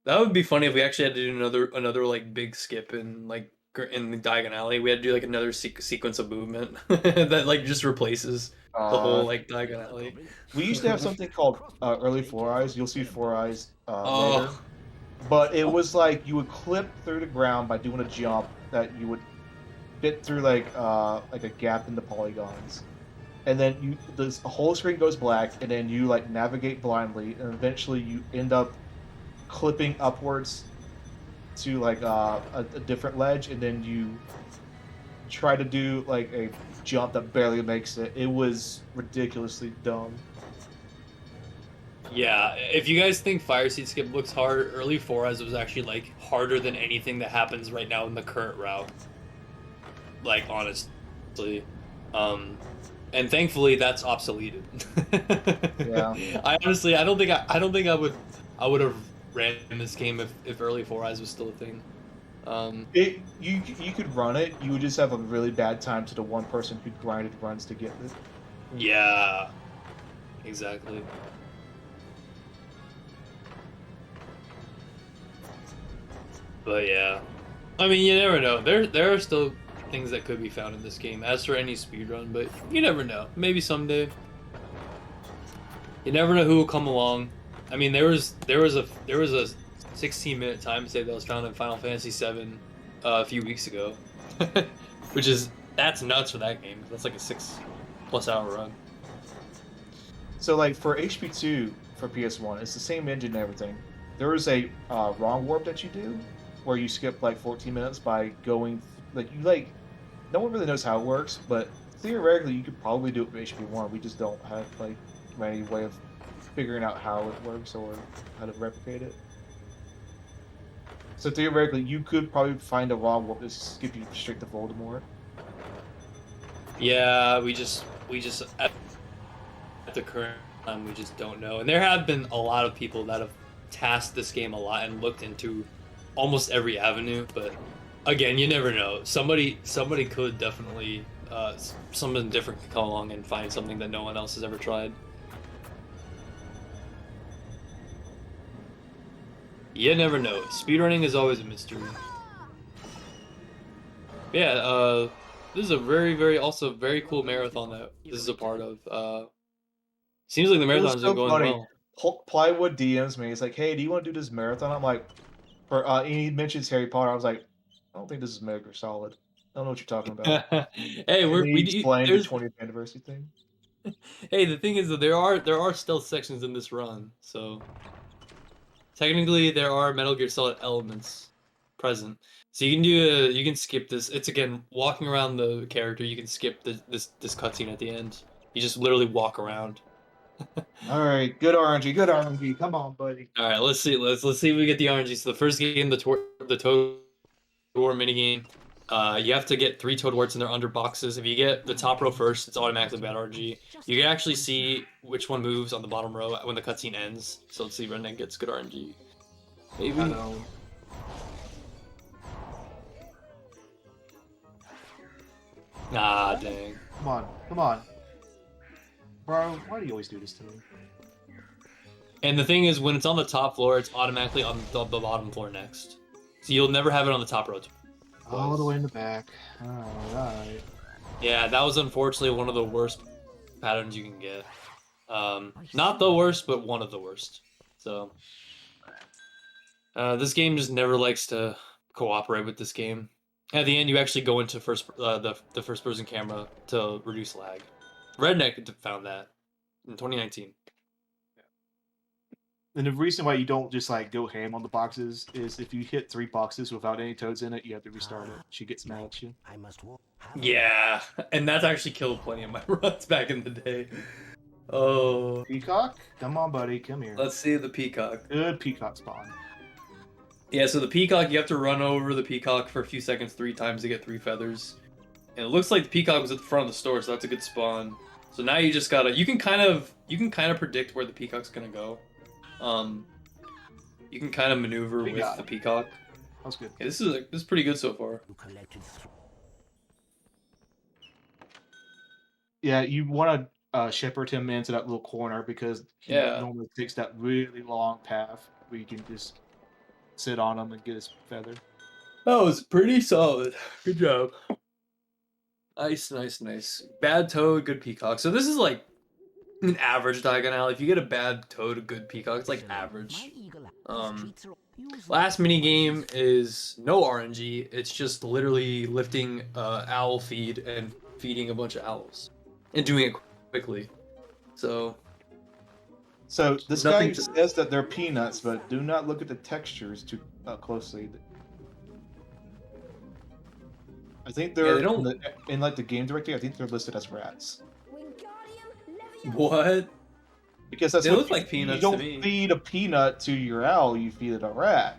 That would be funny if we actually had to do another like big skip in the Diagon Alley. We had to do like another sequence of movement that like just replaces the whole like Diagon Alley. We used to have something called early Four Eyes. You'll see Four Eyes later. But it was like you would clip through the ground by doing a jump that you would fit through like a gap in the polygons, and then the whole screen goes black, and then you like navigate blindly, and eventually you end up clipping upwards to like a different ledge, and then you try to do like a jump that barely makes it. It was ridiculously dumb. Yeah, if you guys think Fire Seed skip looks hard, early Four Eyes was actually like harder than anything that happens right now in the current route. Like honestly, and thankfully that's obsoleted. Yeah. I don't think I would have ran this game if early Four Eyes was still a thing. You could run it. You would just have a really bad time to the one person who grinded runs to get it. Yeah, exactly. But yeah, I mean, you never know. There are still things that could be found in this game. As for any speedrun, but you never know. Maybe someday. You never know who will come along. I mean, there was a 16-minute time save that was found in Final Fantasy VII a few weeks ago, that's nuts for that game. That's like a 6+ hour run. So like for HP2 for PS1, it's the same engine and everything. There is a wrong warp that you do, where you skip like 14 minutes by going no one really knows how it works, but theoretically you could probably do it with HP1. We just don't have like any way of figuring out how it works or how to replicate it. So theoretically, you could probably find a wrong warp to skip you straight to Voldemort. Yeah, we just at the current time we just don't know. And there have been a lot of people that have tasked this game a lot and looked into almost every avenue, but again, you never know. Somebody could definitely something different could come along and find something that no one else has ever tried. You never know. Speedrunning is always a mystery. Yeah, this is a very also very cool marathon that this is a part of. Seems like the marathon's been going well. Plywood DMs me. He's like, "Hey, do you want to do this marathon?" I'm like, he mentions Harry Potter. I was like, "I don't think this is Metal Gear Solid. I don't know what you're talking about." Hey, we explained the 20th anniversary thing. Hey, the thing is that there are stealth sections in this run, so technically there are Metal Gear Solid elements present. So you can skip this. It's again walking around the character. You can skip this cutscene at the end. You just literally walk around. All right, good RNG, good RNG. Come on, buddy. All right, let's see. Let's see if we get the RNG. So the first game, the Toad War minigame. You have to get 3 Toad Warts and they're under boxes. If you get the top row first, it's automatically bad RNG. You can actually see which one moves on the bottom row when the cutscene ends. So let's see if Redneck gets good RNG. Maybe. Ah, dang. Come on, come on. Bro, why do you always do this to me? And the thing is, when it's on the top floor, it's automatically on the bottom floor next. So you'll never have it on the top row. All the way in the back. Alright. Yeah, that was unfortunately one of the worst patterns you can get. Not the worst, but one of the worst. So, this game just never likes to cooperate with this game. At the end, you actually go into the first-person camera to reduce lag. Redneck found that in 2019. And the reason why you don't just like go ham on the boxes is if you hit 3 boxes without any toads in it, you have to restart it. She gets mad at you. Yeah, and that's actually killed plenty of my runs back in the day. Oh. Peacock? Come on, buddy. Come here. Let's see the peacock. Good peacock spawn. Yeah, so the peacock, you have to run over the peacock for a few seconds 3 times to get 3 feathers. And it looks like the peacock was at the front of the store, so that's a good spawn. So now you just gotta, you can kind of predict where the peacock's gonna go. You can kind of maneuver with the peacock. That's good. Yeah, this is pretty good so far. Yeah, you want to shepherd him into that little corner because he normally takes that really long path where you can just sit on him and get his feather. That was pretty solid. Good job. Nice. Bad toad, good peacock. So this is like an average Diagon Alley. If you get a bad toad, a good peacock, it's like average. Last mini game is no RNG. It's just literally lifting owl feed and feeding a bunch of owls and doing it quickly. So this guy says that they're peanuts, but do not look at the textures too closely. I think they're in like the game directory. I think they're listed as rats. What? Because that's they look like peanuts. You don't feed a peanut to your owl. You feed it a rat.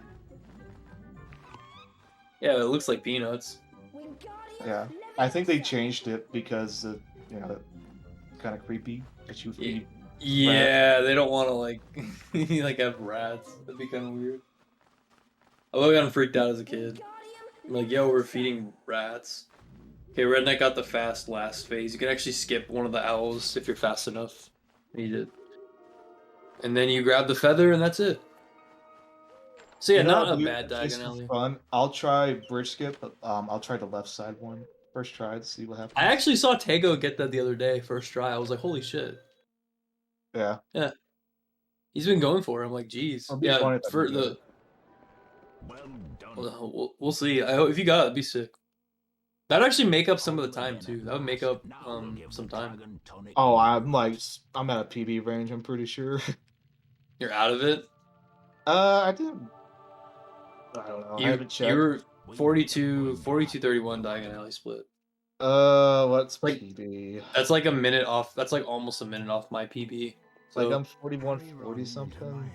Yeah, it looks like peanuts. Yeah, I think they changed it because you know, kind of creepy that you feed. Yeah, they don't want to like like have rats. That'd be kind of weird. I would have gotten freaked out as a kid. I'm like, yo, we're feeding rats. Okay, Redneck got the fast last phase. You can actually skip one of the owls if you're fast enough. He did. And then you grab the feather, and that's it. So yeah, not a bad Diagon Alley. Fun. I'll try bridge skip. I'll try the left side one first try to see what happens. I actually saw Tego get that the other day, first try. I was like, holy shit. Yeah. Yeah. He's been going for it. I'm like, geez. Yeah, for the... We'll see. I hope if you got it, it'd be sick. That'd actually make up some of the time too. That would make up some time. Oh, I'm at a PB range. I'm pretty sure. You're out of it. I don't know. I haven't checked. You were 42-31 Diagon Alley split. What's like PB? That's like a minute off. That's like almost a minute off my PB. So like I'm 41-40 something.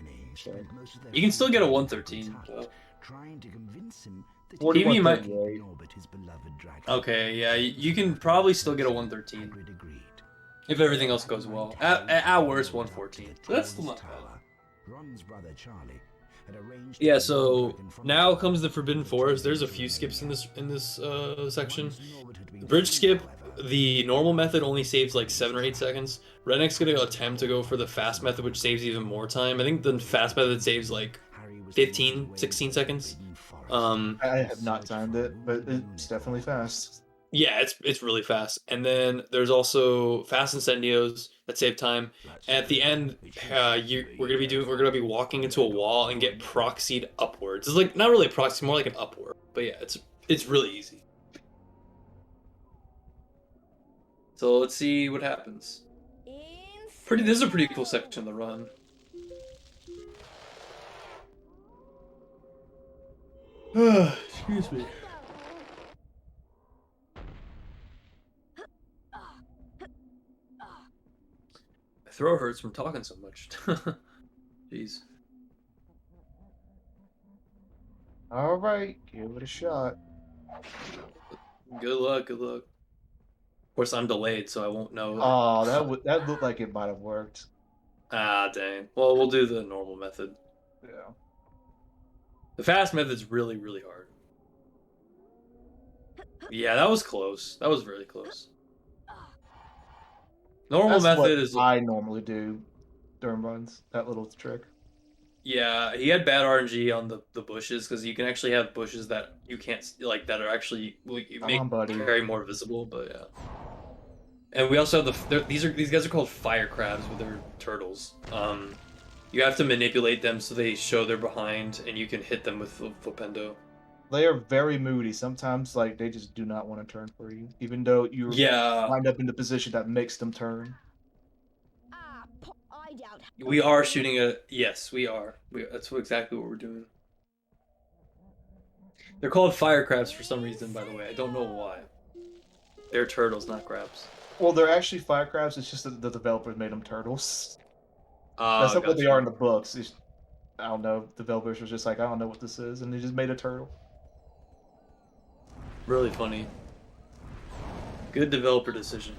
You can still get a 113. So. trying to convince him that 41 might- 38. orbit his beloved dragon. Okay, yeah, you can probably still get a 113 Hagrid agreed. if everything else goes well. At worst, 114. So that's still not bad. Ron's brother Charlie had arranged. Yeah, so now comes the Forbidden Forest. There's a few skips in this section. The bridge skip, the normal method only saves like 7 or 8 seconds. Redneck's gonna attempt to go for the fast method, which saves even more time. I think the fast method saves like 15, 16 seconds. I have not timed it, but it's definitely fast. Yeah, it's really fast. And then there's also fast incendios that save time. At the end, we're gonna be walking into a wall and get proxied upwards. It's like not really a proxy, more like an upward. But yeah, it's really easy. So let's see what happens. This is a pretty cool section of the run. Excuse me. My throat hurts from talking so much. Jeez. All right, give it a shot. Good luck, good luck. Of course, I'm delayed, so I won't know. Oh, that looked like it might have worked. Ah, dang. Well, we'll do the normal method. Yeah. The fast method's really, really hard. Yeah, that was close. That was really close. Normal That's method what is... I normally do during runs. That little trick. Yeah, he had bad RNG on the bushes, because you can actually have bushes that you can't, like, that are actually, like, make very more visible, but yeah. And we also have these guys are called fire crabs, but they're turtles. You have to manipulate them so they show they're behind, and you can hit them with the flipendo. They are very moody. Sometimes, like, they just do not want to turn for you, even though you wind up in the position that makes them turn. We are shooting a... Yes, we are. That's exactly what we're doing. They're called fire crabs for some reason, by the way. I don't know why. They're turtles, not crabs. Well, they're actually fire crabs. It's just that the developers made them turtles. That's not what they are in the books. I don't know. Developers was just like, I don't know what this is, and they just made a turtle. Really funny. Good developer decision.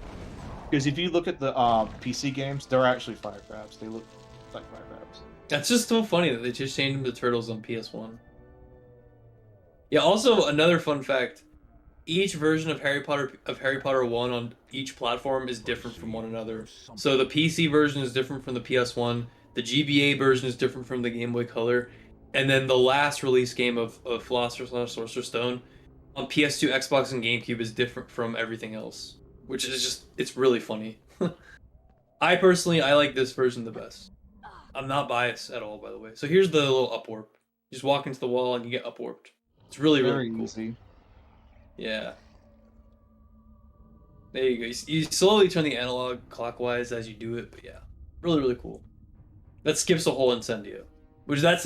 Because if you look at the PC games, they're actually fire crabs. They look like fire crabs. That's just so funny that they just changed them to turtles on PS1. Yeah, also another fun fact. Each version of Harry Potter 1 on each platform is different from one another. So the PC version is different from the PS1, the GBA version is different from the Game Boy Color, and then the last release game of Philosopher / Sorcerer's Stone on PS2, Xbox, and GameCube is different from everything else. Which is just, it's really funny. I like this version the best. I'm not biased at all, by the way. So here's the little up warp. You just walk into the wall and you get up warped. It's really, really cool. Easy. Yeah. There you go. You slowly turn the analog clockwise as you do it, but yeah. Really, really cool. That skips a whole incendio. Which that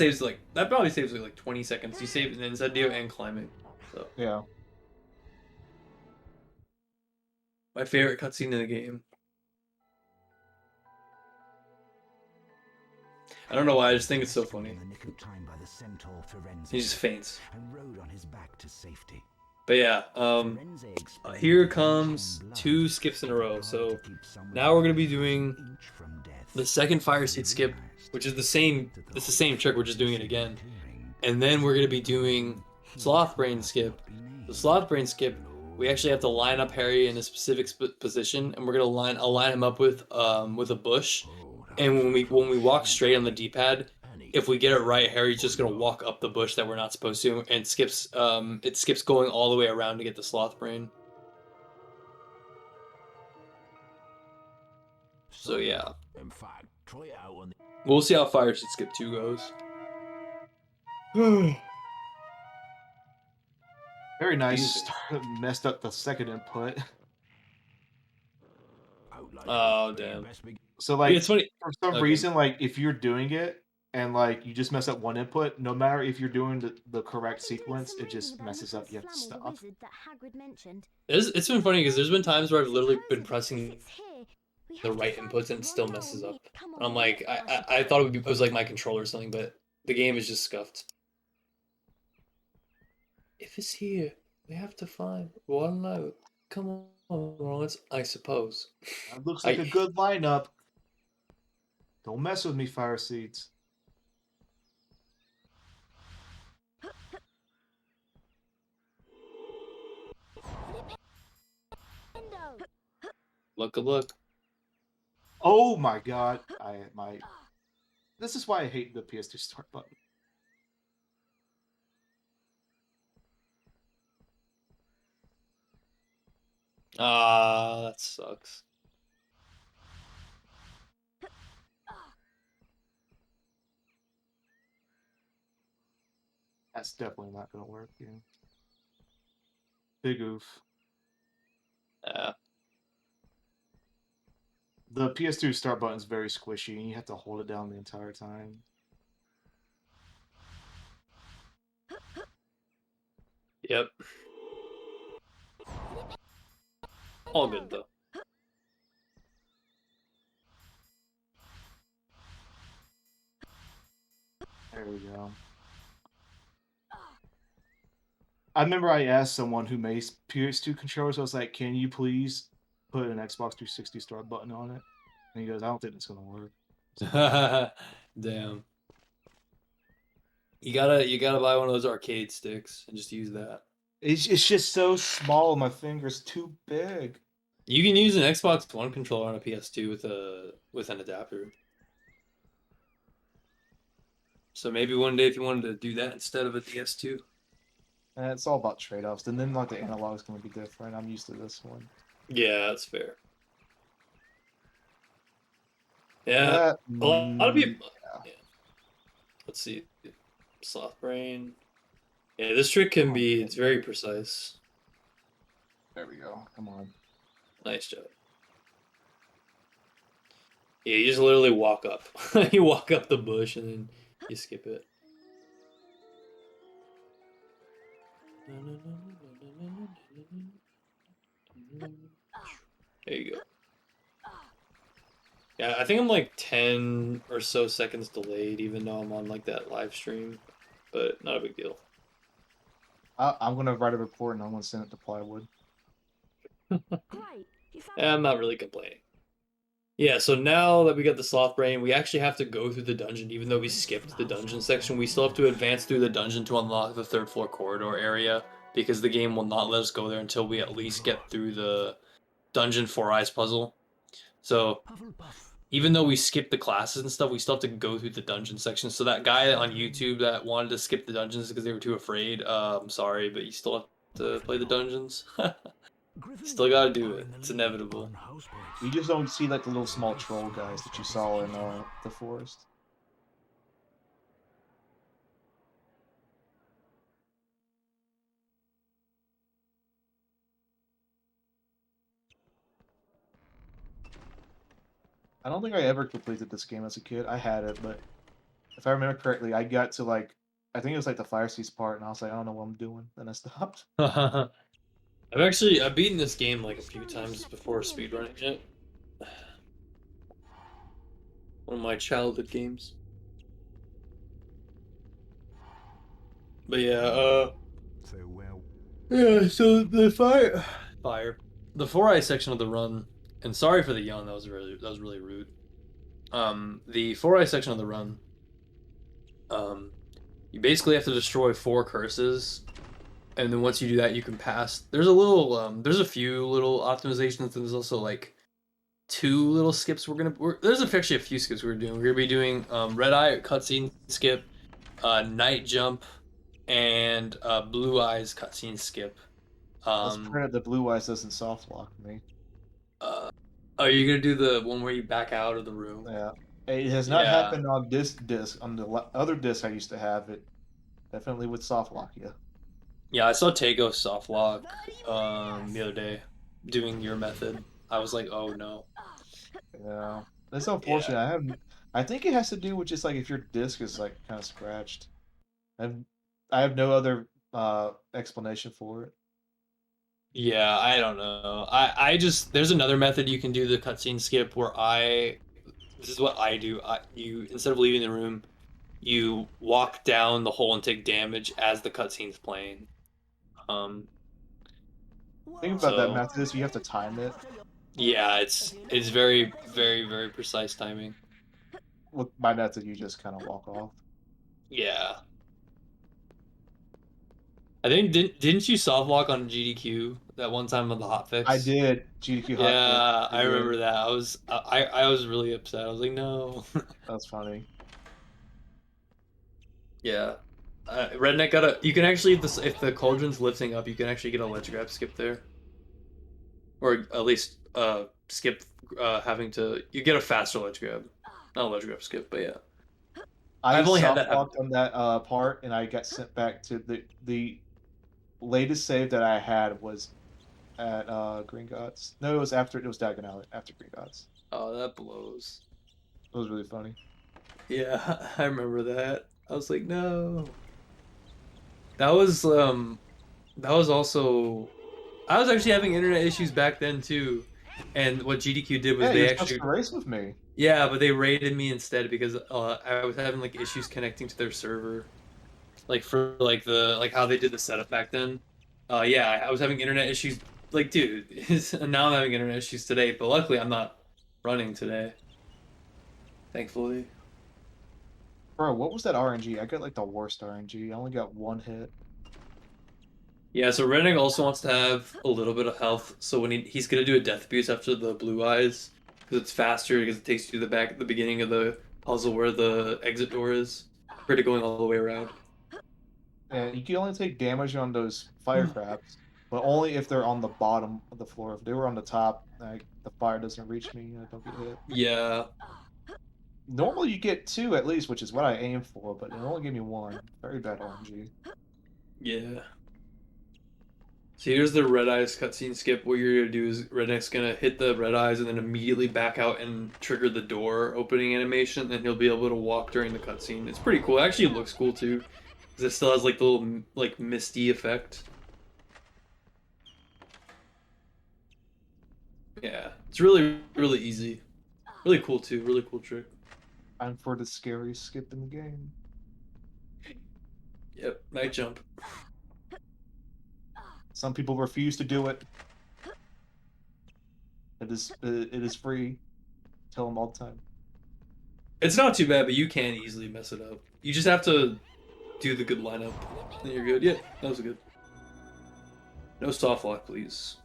probably saves like 20 seconds. You save an incendio and climbing. So yeah. My favorite cutscene in the game. I don't know why, I just think it's so funny. He just faints. But yeah, here comes 2 skips in a row. So now we're gonna be doing the second fire seed skip, which is the same trick, we're just doing it again. And then we're gonna be doing Sloth Brain skip. The Sloth Brain skip, we actually have to line up Harry in a specific position, and we're gonna align him up with a bush. And when we walk straight on the D-pad, if we get it right, Harry's just gonna walk up the bush that we're not supposed to, and it skips going all the way around to get the Sloth Brain. So yeah, we'll see how Fire Seed Skip 2 goes. Very nice. Messed up the second input. Oh damn. So like, it's funny. For some reason, like if you're doing it and like you just mess up one input, no matter if you're doing the correct sequence, it just messes up. You have to stop. It's been funny because there's been times where I've literally been pressing the right inputs and it still messes up. And I'm like, I thought it was like my controller or something, but the game is just scuffed. If it's here, we have to find one note. Come on, Rollins. I suppose. That looks like a good lineup. Don't mess with me, Fire Seeds. Look. Oh my god. This is why I hate the PS2 start button. Ah, that sucks. That's definitely not gonna work, yeah. Big oof. Yeah. The PS2 start button is very squishy, and you have to hold it down the entire time. Yep. All good though. There we go. I remember I asked someone who makes PS2 controllers, I was like, can you please put an Xbox 360 start button on it? And he goes, I don't think it's gonna work. Damn. You gotta buy one of those arcade sticks and just use that. It's just so small, my finger's too big. You can use an Xbox One controller on a PS2 with an adapter. So maybe one day if you wanted to do that instead of a PS2. And it's all about trade-offs. And then like the analog's gonna be different. I'm used to this one. Yeah, that's fair. Yeah, a lot of people. Yeah. Let's see, Sloth Brain. Yeah, this trick can be. It's very precise. There we go. Come on. Nice job. Yeah, you just literally walk up. You walk up the bush and then you skip it. There you go. Yeah, I think I'm like 10 or so seconds delayed, even though I'm on like that live stream, but not a big deal. I'm gonna write a report and I'm gonna send it to Plywood. Yeah, I'm not really complaining. Yeah, so now that we got the Sloth Brain, we actually have to go through the dungeon. Even though we skipped the dungeon section, we still have to advance through the dungeon to unlock the third floor corridor area, because the game will not let us go there until we at least get through the dungeon Four Eyes puzzle. So even though we skipped the classes and stuff, we still have to go through the dungeon section. So that guy on YouTube that wanted to skip the dungeons because they were too afraid, I'm sorry, but you still have to play the dungeons. Still gotta do it. It's inevitable. You just don't see like the little small troll guys that you saw in the forest. I don't think I ever completed this game as a kid. I had it, but if I remember correctly, I got to like, I think it was like the Fire Seas part, and I was like, I don't know what I'm doing. Then I stopped. I've beaten this game like a few times before speedrunning it. One of my childhood games. But yeah, yeah, so the fire. The Four Eye section of the run, and sorry for the yawn, that was really rude. The Four Eye section of the run, you basically have to destroy 4 curses, and then once you do that, you can pass. There's a few little optimizations. There's also like 2 little skips there's actually a few skips we're doing. We're gonna be doing Red Eye cutscene skip, Night Jump, and Blue Eyes cutscene skip. Let's credit the Blue Eyes doesn't soft lock me. Are you gonna do the one where you back out of the room? Yeah, it has not happened on this disc. On the other disc I used to have it, definitely would soft lock you. Yeah, I saw Tego soft lock the other day, doing your method. I was like, oh no. Yeah, that's unfortunate. Yeah. I think it has to do with just like if your disc is like kind of scratched. I have no other explanation for it. Yeah, I don't know. I just there's another method you can do the cutscene skip where this is what I do. You instead of leaving the room, you walk down the hole and take damage as the cutscene's playing. Think about that So- method is you have to time it. Yeah, it's very, very, very precise timing. With my method, you just kind of walk off. Yeah. I think didn't you soft walk on GDQ that one time on the hotfix? I did GDQ hotfix. Yeah, I did. remember that. I was really upset. I was like, no. That's funny. Yeah. Redneck got a. You can actually, if the cauldron's lifting up, you can actually get a ledge grab skip there, or at least skip having to. You get a faster ledge grab, not a ledge grab skip, but yeah. I've only had that happen. Soft walked on that part, and I got sent back to the latest save that I had was at Green Gods. No, it was Diagon Alley after Green Gods. Oh, that blows. It was really funny. Yeah, I remember that. I was like, no. That was also. I was actually having internet issues back then too, and what GDQ did was Yeah, they you're actually supposed to race with me. Yeah, but they raided me instead because I was having like issues connecting to their server, like for like how they did the setup back then. Yeah, I was having internet issues. Like, dude, now I'm having internet issues today, but luckily I'm not running today. Thankfully. Bro, what was that RNG? I got like the worst RNG. I only got one hit. Yeah, so Redneck also wants to have a little bit of health, so when he's gonna do a death abuse after the blue eyes, because it's faster, because it takes you to the beginning of the puzzle where the exit door is, compared to going all the way around. And you can only take damage on those fire crabs, but only if they're on the bottom of the floor. If they were on the top, like the fire doesn't reach me and I don't get hit. Yeah. Normally you get 2 at least, which is what I aim for, but it only gave me 1. Very bad RNG. Yeah. So here's the red eyes cutscene skip. What you're gonna do is Redneck's gonna hit the red eyes and then immediately back out and trigger the door opening animation, and he'll be able to walk during the cutscene. It's pretty cool. It actually looks cool too, because it still has like the little like misty effect. Yeah, it's really really easy, really cool too. Really cool trick. I'm for the scariest skip in the game. Yep, night jump. Some people refuse to do it. It is free. Tell them all the time. It's not too bad, but you can easily mess it up. You just have to do the good lineup, and you're good. Yeah, that was good. No soft lock, please.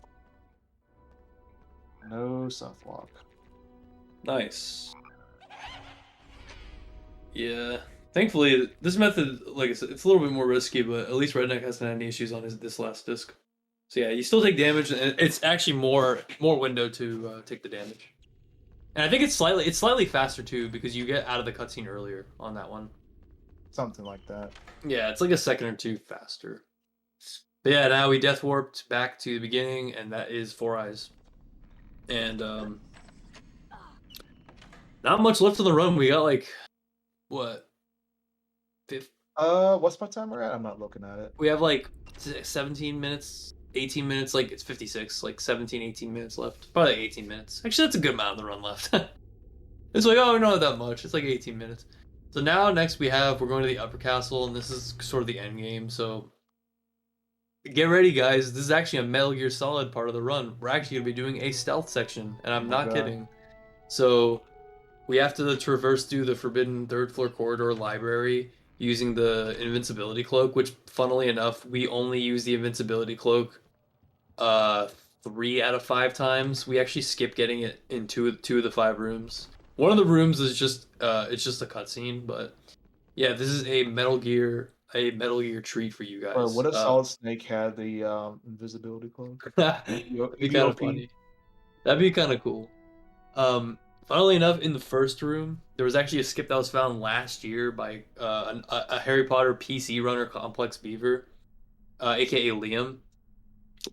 No soft lock. Nice. Yeah. Thankfully, this method, like I said, it's a little bit more risky, but at least Redneck hasn't had any issues on this last disc. So yeah, you still take damage, and it's actually more window to take the damage. And I think it's slightly faster too, because you get out of the cutscene earlier on that one. Something like that. Yeah, it's like a second or two faster. But yeah, now we death warped back to the beginning, and that is Four Eyes. And not much left of the run. We got like what? What's my timer at? I'm not looking at it. We have like 17 minutes, 18 minutes, like it's 56, like 17, 18 minutes left. Probably 18 minutes. Actually, that's a good amount of the run left. It's like, oh, not that much. It's like 18 minutes. So now next we're going to the upper castle, and this is sort of the end game. So get ready, guys. This is actually a Metal Gear Solid part of the run. We're actually going to be doing a stealth section, and I'm not kidding. So we have to traverse through the forbidden third floor corridor library using the invincibility cloak, which funnily enough, we only use the invincibility cloak 3 out of 5 times. We actually skip getting it in two of the 5 rooms. One of the rooms is just it's just a cutscene, but yeah, this is a Metal Gear treat for you guys. Or what if Solid Snake had the invisibility cloak? That'd be kind of funny. That'd be kind of cool. Funnily enough, in the first room, there was actually a skip that was found last year by a Harry Potter PC runner, Complex Beaver, aka Liam.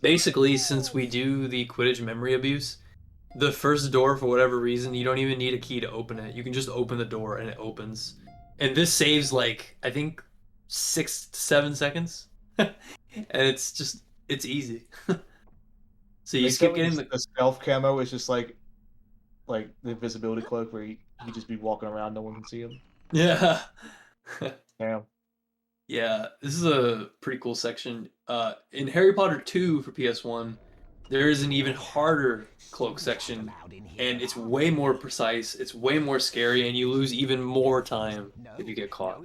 Basically, since we do the Quidditch memory abuse, the first door, for whatever reason, you don't even need a key to open it. You can just open the door and it opens. And this saves like, I think 6 to 7 seconds. And it's easy. So you skip getting the stealth camo is just like the invisibility cloak where he just be walking around, no one can see him. Yeah. Damn. Yeah, this is a pretty cool section. In Harry Potter 2 for PS1, there is an even harder cloak section, and it's way more precise, it's way more scary, and you lose even more time if you get caught.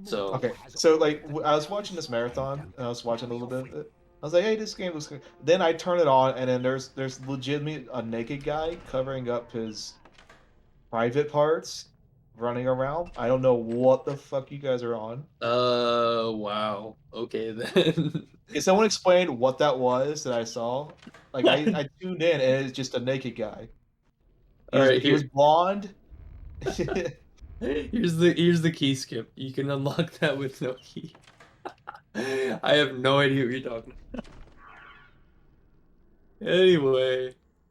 So, Okay, so like I was watching this marathon, and I was watching a little bit of it. I was like, "Hey, this game looks good." Then I turn it on, and then there's legitimately a naked guy covering up his private parts, running around. I don't know what the fuck you guys are on. wow. Okay then. Can someone explain what that was that I saw? Like I tuned in, and it's just a naked guy. All right, He was here. blonde. Here's the key skip. You can unlock that with no key. I have no idea what you're talking about.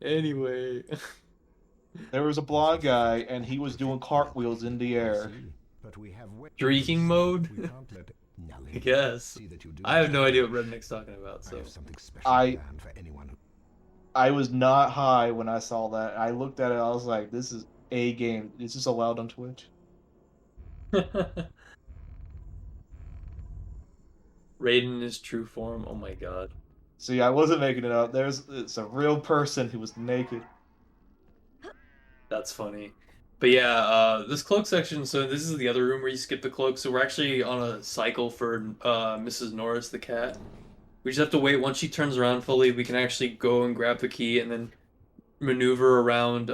Anyway. There was a blonde guy, and he was doing cartwheels in the air. Streaking mode? I guess. I have no idea what Redneck's talking about, so. I was not high when I saw that. I looked at it, I was like, this is a game. Is this allowed on Twitch? Raiden is true form. Oh my god. See, I wasn't making it up. It's a real person who was naked. That's funny. But yeah, this cloak section, so this is the other room where you skip the cloak, so we're actually on a cycle for Mrs. Norris the cat. We just have to wait. Once she turns around fully, we can actually go and grab the key and then maneuver around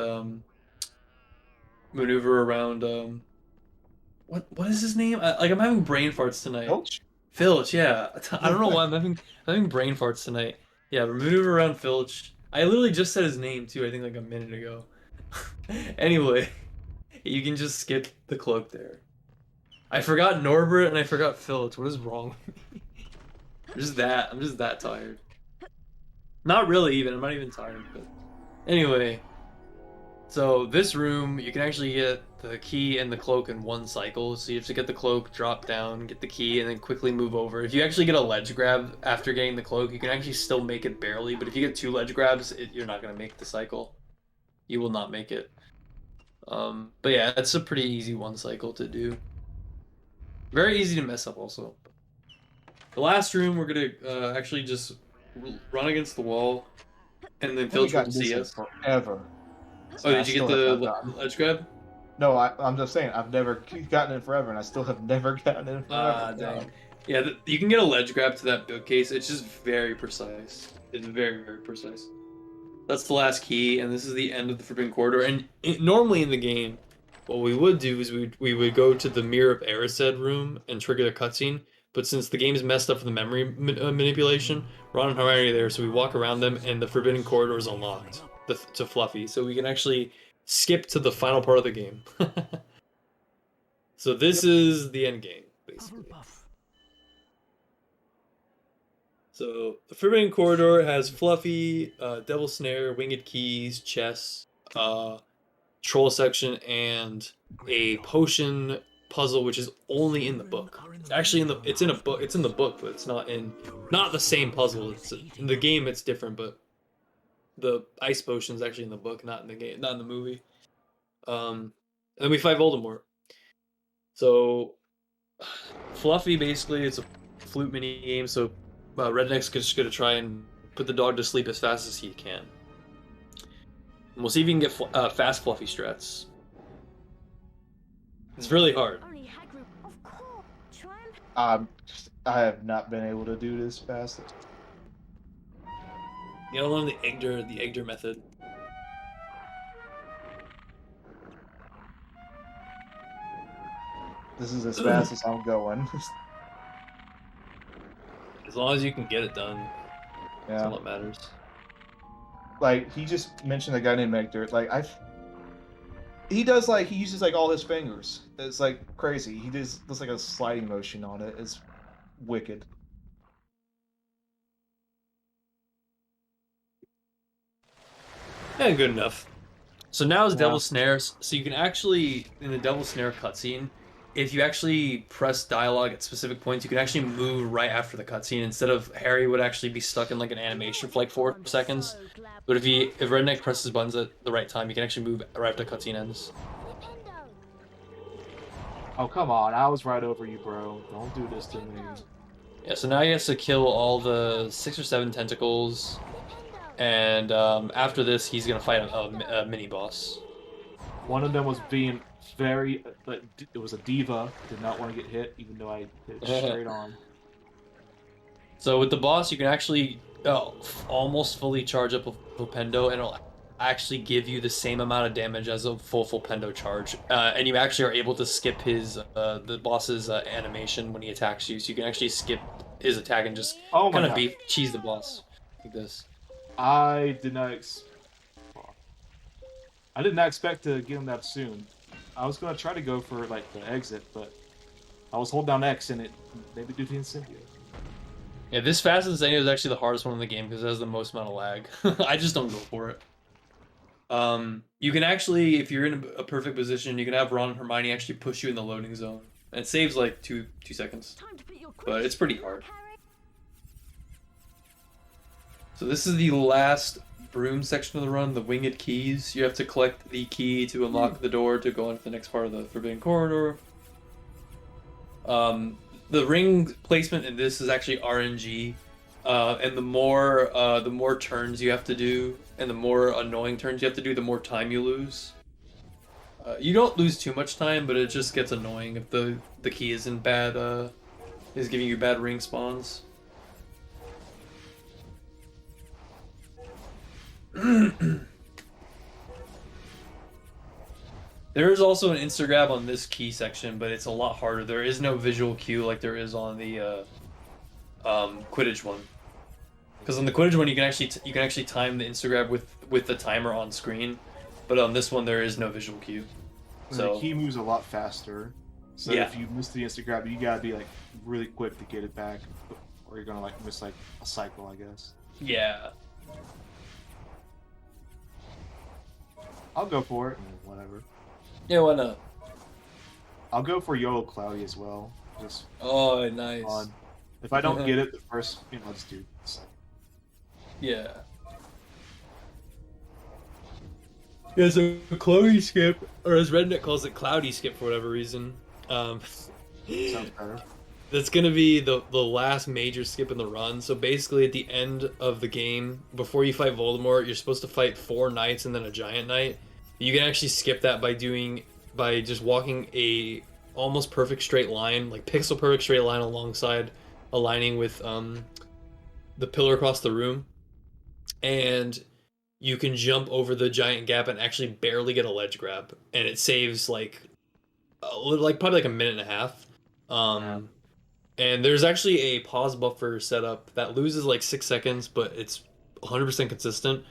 what is his name? I'm having brain farts tonight. Ouch. Filch, yeah. I don't know why I'm having brain farts tonight. Yeah, we maneuver around Filch. I literally just said his name too, I think like a minute ago. Anyway, you can just skip the cloak there. I forgot Norbert and I forgot Filch. What is wrong with me? I'm just that tired. Not really even, I'm not even tired, but anyway. So this room, you can actually get the key and the cloak in one cycle. So you have to get the cloak, drop down, get the key, and then quickly move over. If you actually get a ledge grab after getting the cloak, you can actually still make it barely. But if you get 2 ledge grabs, you're not going to make the cycle. You will not make it. But yeah, it's a pretty easy one cycle to do. Very easy to mess up also. The last room, we're going to actually just run against the wall, and then Filch will see us. Forever. Oh, did you get the ledge grab? No, I'm just saying, I've never gotten it forever, and I still have never gotten it forever. Dang. Yeah, you can get a ledge grab to that bookcase. It's just very precise. It's very, very precise. That's the last key, and this is the end of the Forbidden Corridor. And normally in the game, what we would do is we would go to the Mirror of Erised room and trigger the cutscene. But since the game is messed up for the memory manipulation, Ron and Hermione are there, so we walk around them, and the Forbidden Corridor is unlocked to Fluffy. So we can actually skip to the final part of the game. So this is the end game, basically. So the Forbidden Corridor has Fluffy, Devil Snare, Winged Keys, chess, troll section, and a potion puzzle, which is only in the book. It's actually in the book, but it's not the same puzzle. In the game it's different, but the ice potion is actually in the book, not in the game, not in the movie. And then we fight Voldemort. So Fluffy, basically, it's a flute mini game. So Redneck's just gonna try and put the dog to sleep as fast as he can. And we'll see if you can get fast Fluffy strats. It's really hard. I have not been able to do this fast. You gotta learn the Egder method. This is as fast as I'm going. As long as you can get it done, that's Yeah. all that matters. Like, he just mentioned a guy named Hector. Like, he uses like all his fingers. It's like crazy. He does like a sliding motion on it. It's wicked. Yeah, good enough. So now is Yeah. Devil Snares. So you can actually, in the Devil Snare cutscene, if you actually press dialogue at specific points, you can actually move right after the cutscene. Instead of Harry would actually be stuck in like an animation for like 4 seconds. But if Redneck presses buttons at the right time, you can actually move right after the cutscene ends. Oh, come on. I was right over you, bro. Don't do this to me. Yeah, so now he has to kill all the 6 or 7 tentacles, and after this, he's gonna fight a mini boss. One of them was being very, it was a diva. Did not want to get hit, even though I hit it straight on. So with the boss, you can actually almost fully charge up a Flipendo, and it'll actually give you the same amount of damage as a full Flipendo charge. And you actually are able to skip his the boss's animation when he attacks you, so you can actually skip his attack and just Oh my kind of God. cheese the boss like this. I did not expect to get him that soon. I was gonna try to go for like the exit, but I was holding down X and it maybe due to the symbiote. Yeah, this Fast and Zenio is actually the hardest one in the game because it has the most amount of lag. I just don't go for it. You can actually, if you're in a perfect position, you can have Ron and Hermione actually push you in the loading zone. And it saves like two seconds. But it's pretty hard. So this is the last broom section of the run, the winged keys. You have to collect the key to unlock the door to go into the next part of the Forbidden Corridor. The ring placement in this is actually RNG. And the more turns you have to do, and the more annoying turns you have to do, the more time you lose. You don't lose too much time, but it just gets annoying if the key isn't bad, is giving you bad ring spawns. There is also an insta-grab on this key section, but it's a lot harder. There is no visual cue like there is on the Quidditch one. Because on the Quidditch one, you can actually time the insta-grab with the timer on screen, but on this one there is no visual cue. So the key moves a lot faster. So yeah. If you miss the insta-grab, you gotta be like really quick to get it back, or you're gonna like miss like a cycle, I guess. Yeah. I'll go for it. Whatever. Yeah, why not? I'll go for YOLO Cloudy as well. Just oh, nice. fun. If I don't get it the first, I'll just do the second. Yeah. Yeah, so Cloudy Skip, or as Redneck calls it, Cloudy Skip for whatever reason. Sounds better. That's gonna be the last major skip in the run. So basically, at the end of the game, before you fight Voldemort, you're supposed to fight 4 knights and then a giant knight. You can actually skip that by just walking a almost perfect straight line, like pixel perfect straight line alongside aligning with the pillar across the room, and you can jump over the giant gap and actually barely get a ledge grab, and it saves like probably like a minute and a half. And there's actually a pause buffer setup that loses like 6 seconds, but it's 100% consistent.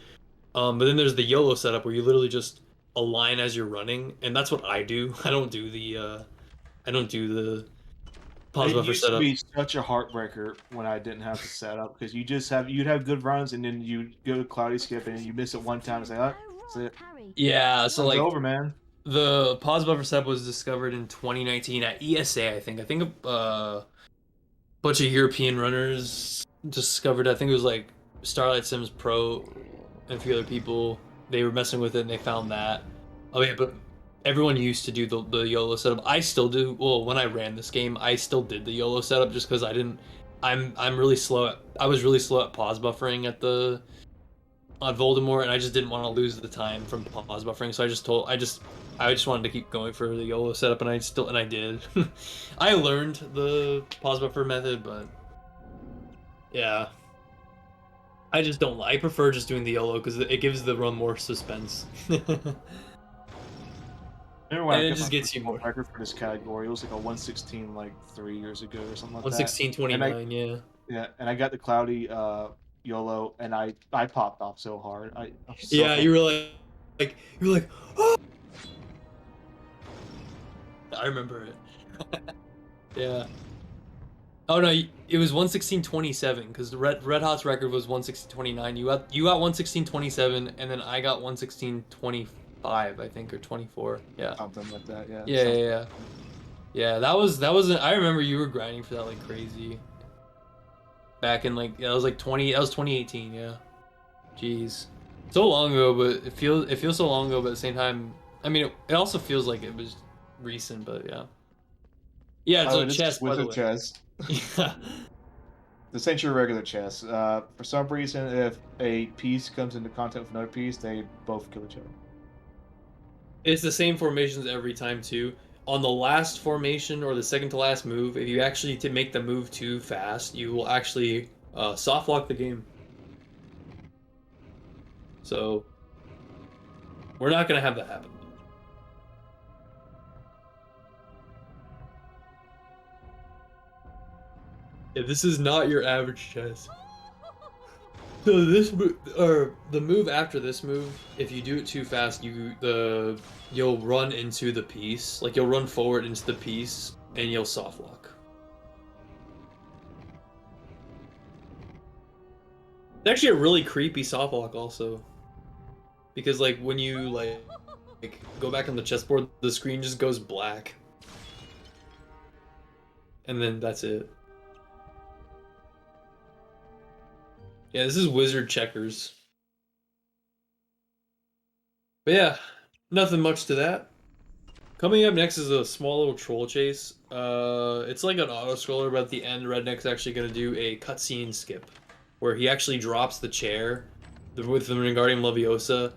But then there's the YOLO setup where you literally just align as you're running, and that's what I do. I don't do the pause buffer setup. It used to be such a heartbreaker when I didn't have the setup, because you'd have good runs and then you go to Cloudy Skip and you miss it one time. It's like, that's it. Yeah, so It's like over, man. the pause buffer setup was discovered in 2019 at ESA. I think a bunch of European runners discovered. I think it was like Starlight Sims Pro and a few other people. They were messing with it and they found that. Oh yeah, but everyone used to do the YOLO setup. I still do. Well, when I ran this game, I still did the YOLO setup just because I didn't. I'm really slow. I was really slow at pause buffering on Voldemort, and I just didn't want to lose the time from pause buffering. So I just wanted to keep going for the YOLO setup, and I did. I learned the pause buffer method, but yeah. I just don't. I prefer just doing the YOLO because it gives the run more suspense. Remember when And I it got just my gets you personal more. record for this category? It was like a 116 like 3 years ago or something like 116.29, yeah. Yeah, and I got the Cloudy YOLO, and I popped off so hard. You were like, oh! I remember it. Yeah. Oh no, it was 116.27 because the Red Hot's record was 116.29. You got 116.27, and then I got 116.25, I think, or 24. Yeah. Something like that. Yeah. Yeah, that was. I remember you were grinding for that like crazy. Back in like that was 2018. Yeah. Jeez, so long ago, but it feels so long ago. But at the same time, I mean, it also feels like it was recent. But yeah. Yeah, it's Oh, a it is chess, by the wizard way. chess. Yeah. This ain't your regular chess. For some reason, if a piece comes into contact with another piece, they both kill each other. It's the same formations every time too. On the last formation or the second to last move, if you actually to make the move too fast, you will actually soft lock the game. So we're not gonna have that happen. Yeah, this is not your average chess. So this or the move after this move, if you do it too fast, you'll run into the piece. Like you'll run forward into the piece and you'll soft lock. It's actually a really creepy soft lock also. Because like when you like go back on the chessboard, the screen just goes black. And then that's it. Yeah, this is wizard checkers. But yeah, nothing much to that. Coming up next is a small little troll chase. It's like an auto scroller, but at the end, Redneck's actually gonna do a cutscene skip, where he actually drops the chair with the Wingardium Leviosa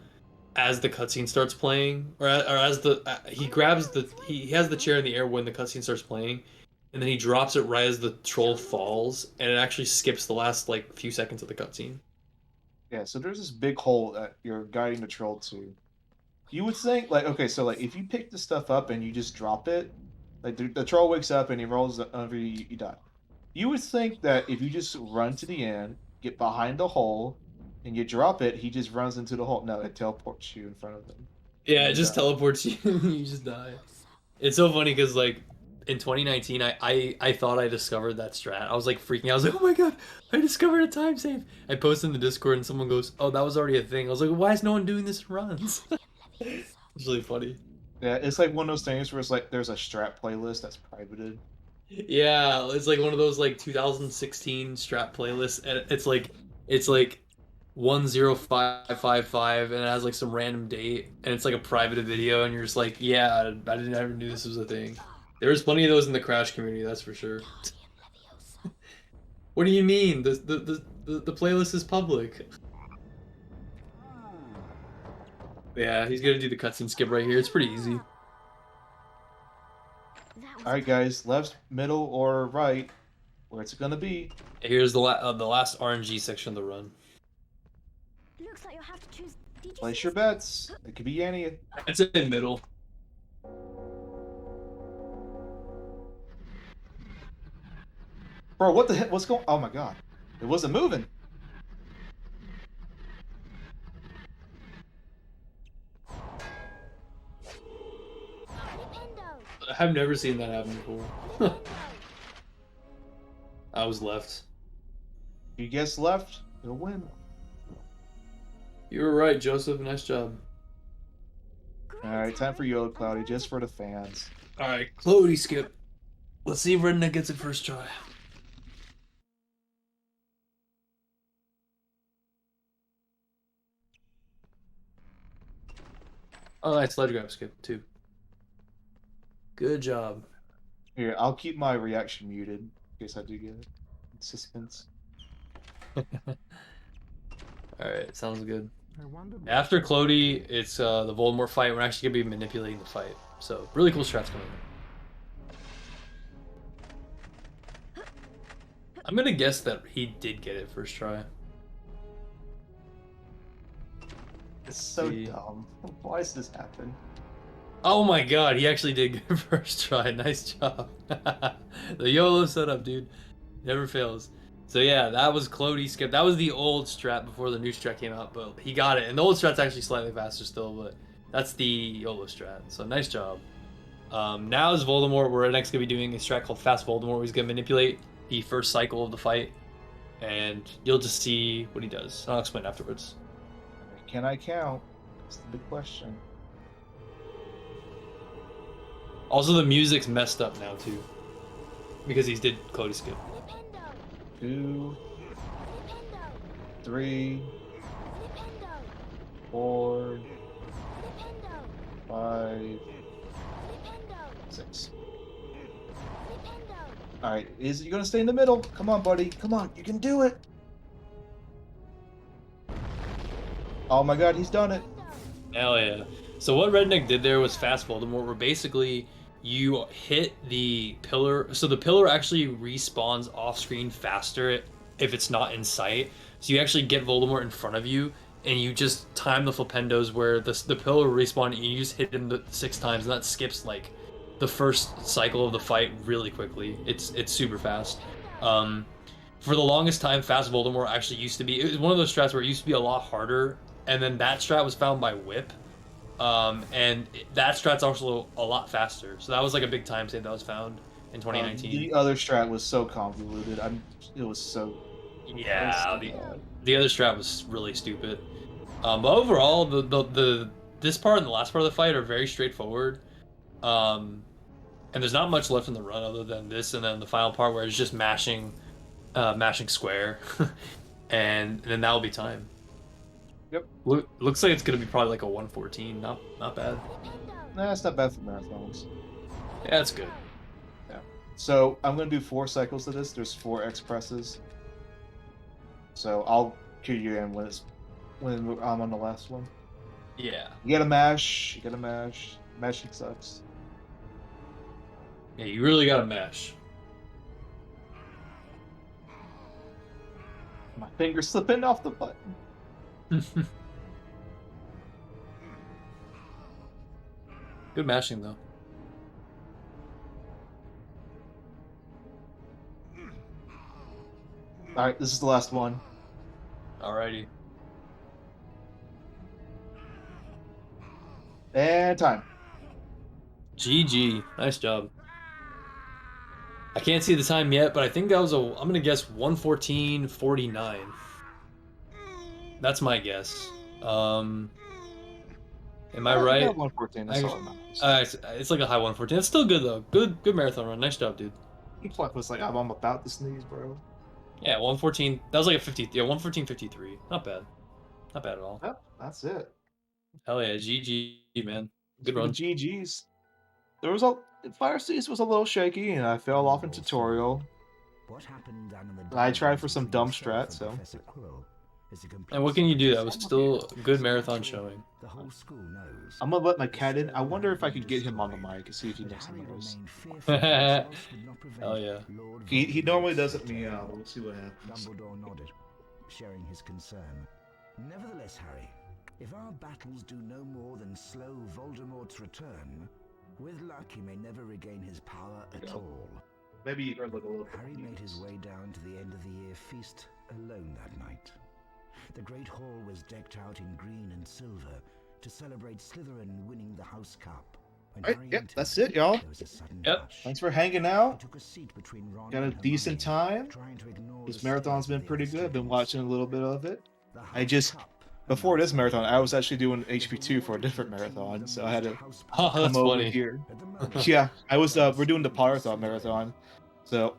as the cutscene starts playing, or as he grabs he has the chair in the air when the cutscene starts playing, and then he drops it right as the troll falls, and it actually skips the last like few seconds of the cutscene. Yeah, so there's this big hole that you're guiding the troll to. You would think, like, okay, so like if you pick the stuff up and you just drop it, like the troll wakes up and he rolls over you, you die. You would think that if you just run to the end, get behind the hole, and you drop it, he just runs into the hole. No, it teleports you in front of him. Yeah, And it you just die. teleports you, and you just die. It's so funny because like in 2019, I thought I discovered that strat. I was like freaking out. I was like, oh my god, I discovered a time save. I posted in the Discord and someone goes, oh, that was already a thing. I was like, why is no one doing this in runs? It's really funny. Yeah, it's like one of those things where it's like there's a strat playlist that's privated. Yeah, it's like one of those like 2016 strat playlists, and it's like 10555, and it has like some random date, and it's like a private video, and you're just like, yeah, I didn't ever knew this was a thing. There's plenty of those in the Crash community, that's for sure. What do you mean? The playlist is public. Yeah, he's gonna do the cutscene skip right here. It's pretty easy. All right, guys, left, middle, or right, where it's gonna be. Here's the last RNG section of the run. Looks like you'll have to choose. Did you Place see your bets. It could be any. I'd say middle. Bro, what the heck? What's going? Oh my god, it wasn't moving. Nintendo? I've never seen that happen before. I was left. If you guess left, you'll win. You were right, Joseph. Nice job. All right, time for Yellow Cloudy, just for the fans. All right, Clody skip. Let's see if Redneck gets it first try. Oh, nice ledge grab skip too. Good job. Here, I'll keep my reaction muted in case I do get it. Suspense. All right, sounds good. After Clody, it's the Voldemort fight. We're actually gonna be manipulating the fight. So really cool strats coming in. I'm gonna guess that he did get it first try. It's so See. dumb. Why does this happen? Oh my god, he actually did get it first try. Nice job. The YOLO setup, dude. Never fails. So yeah, that was Clody skip. That was the old strat before the new strat came out, but he got it. And the old strat's actually slightly faster still, but that's the YOLO strat. So nice job. Now is Voldemort. We're next gonna be doing a strat called Fast Voldemort, where he's gonna manipulate the first cycle of the fight, and you'll just see what he does. I'll explain afterwards. Can I count? That's the big question. Also, the music's messed up now too, because he did Clody skip. Nintendo? 2, Nintendo? 3, Nintendo? 4, Nintendo? 5, Nintendo? 6. All right, you're gonna stay in the middle? Come on, buddy. Come on, you can do it. Oh my God, he's done it. Hell yeah. So what Redneck did there was fast Voldemort, where basically you hit the pillar. So the pillar actually respawns off screen faster if it's not in sight. So you actually get Voldemort in front of you, and you just time the flipendos where the pillar will respawn, and you just hit him 6 times, and that skips like the first cycle of the fight really quickly. It's super fast. For the longest time, fast Voldemort actually used to be. It was one of those strats where it used to be a lot harder, and then that strat was found by Whip. That strat's also a lot faster. So that was like a big time save that was found in 2019. The other strat was so convoluted. It was so. Yeah, the other strat was really stupid. But overall, this part and the last part of the fight are very straightforward. And there's not much left in the run other than this, and then the final part where it's just mashing square, and then that will be time. Yep. Looks like it's gonna be probably like a 114. Not bad. Nah, it's not bad for marathons. Yeah, it's good. Yeah. So I'm gonna do 4 cycles of this. There's 4 X presses. So I'll cue you in when I'm on the last one. Yeah. You gotta mash. You gotta mash. Mashing sucks. Yeah, you really gotta mash. My finger's slipping off the button. Good mashing though. All right, this is the last one. Alrighty. And time. GG. Nice job. I can't see the time yet, but I think that was I'm gonna guess 1:14:49. That's my guess. Am I right? 114. That's all that matters. It's like a high 1:14. It's still good though. Good marathon run. Nice job, dude. Pluck was like, I'm about to sneeze, bro. Yeah, 1:14. That was like a 50. Yeah, 1:14:53. Not bad. Not bad at all. Yep, that's it. Hell yeah, GG, man. Good run. GG's. There was Fire Seas was a little shaky, and I fell off in tutorial. I tried for some dumb strat, so. And what can you do? That was still a good marathon showing. I'm gonna let my cat in. I wonder if I could get him on the mic and see if he makes some noise. Hell yeah. He normally doesn't meow. We'll see what happens. Dumbledore nodded, sharing his concern. Nevertheless, Harry, if our battles do no more than slow Voldemort's return, with luck he may never regain his power at all. Maybe you heard like a little. Harry made his way down to the end of the year feast alone that night. The great hall was decked out in green and silver to celebrate Slytherin winning the House Cup. Alright, yep, that's it, y'all. Yep. Thanks for hanging out. Took a seat between Ron Got a and decent Hermione, time. trying to ignore This the marathon's been stare pretty of good. the I've been watching a little bit of it. The I House just Cup, before and this marathon, I was actually doing HP2 for a different marathon, so I had to Oh, come that's over funny. here. at the moment, Yeah, I was. We're doing the Polyrathon marathon, so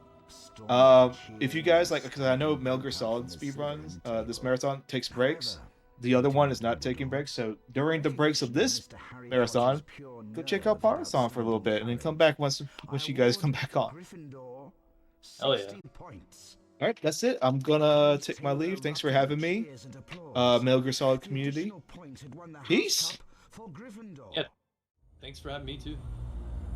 if you guys like, because I know Metal Gear Solid speedruns, this marathon takes breaks. The other one is not taking breaks, so during the breaks of this marathon, go check out Polyrathon for a little bit, and then come back once you guys come back on. Hell yeah. All right, that's it. I'm gonna take my leave. Thanks for having me, Metal Gear Solid community. Peace. Yeah. Thanks for having me too.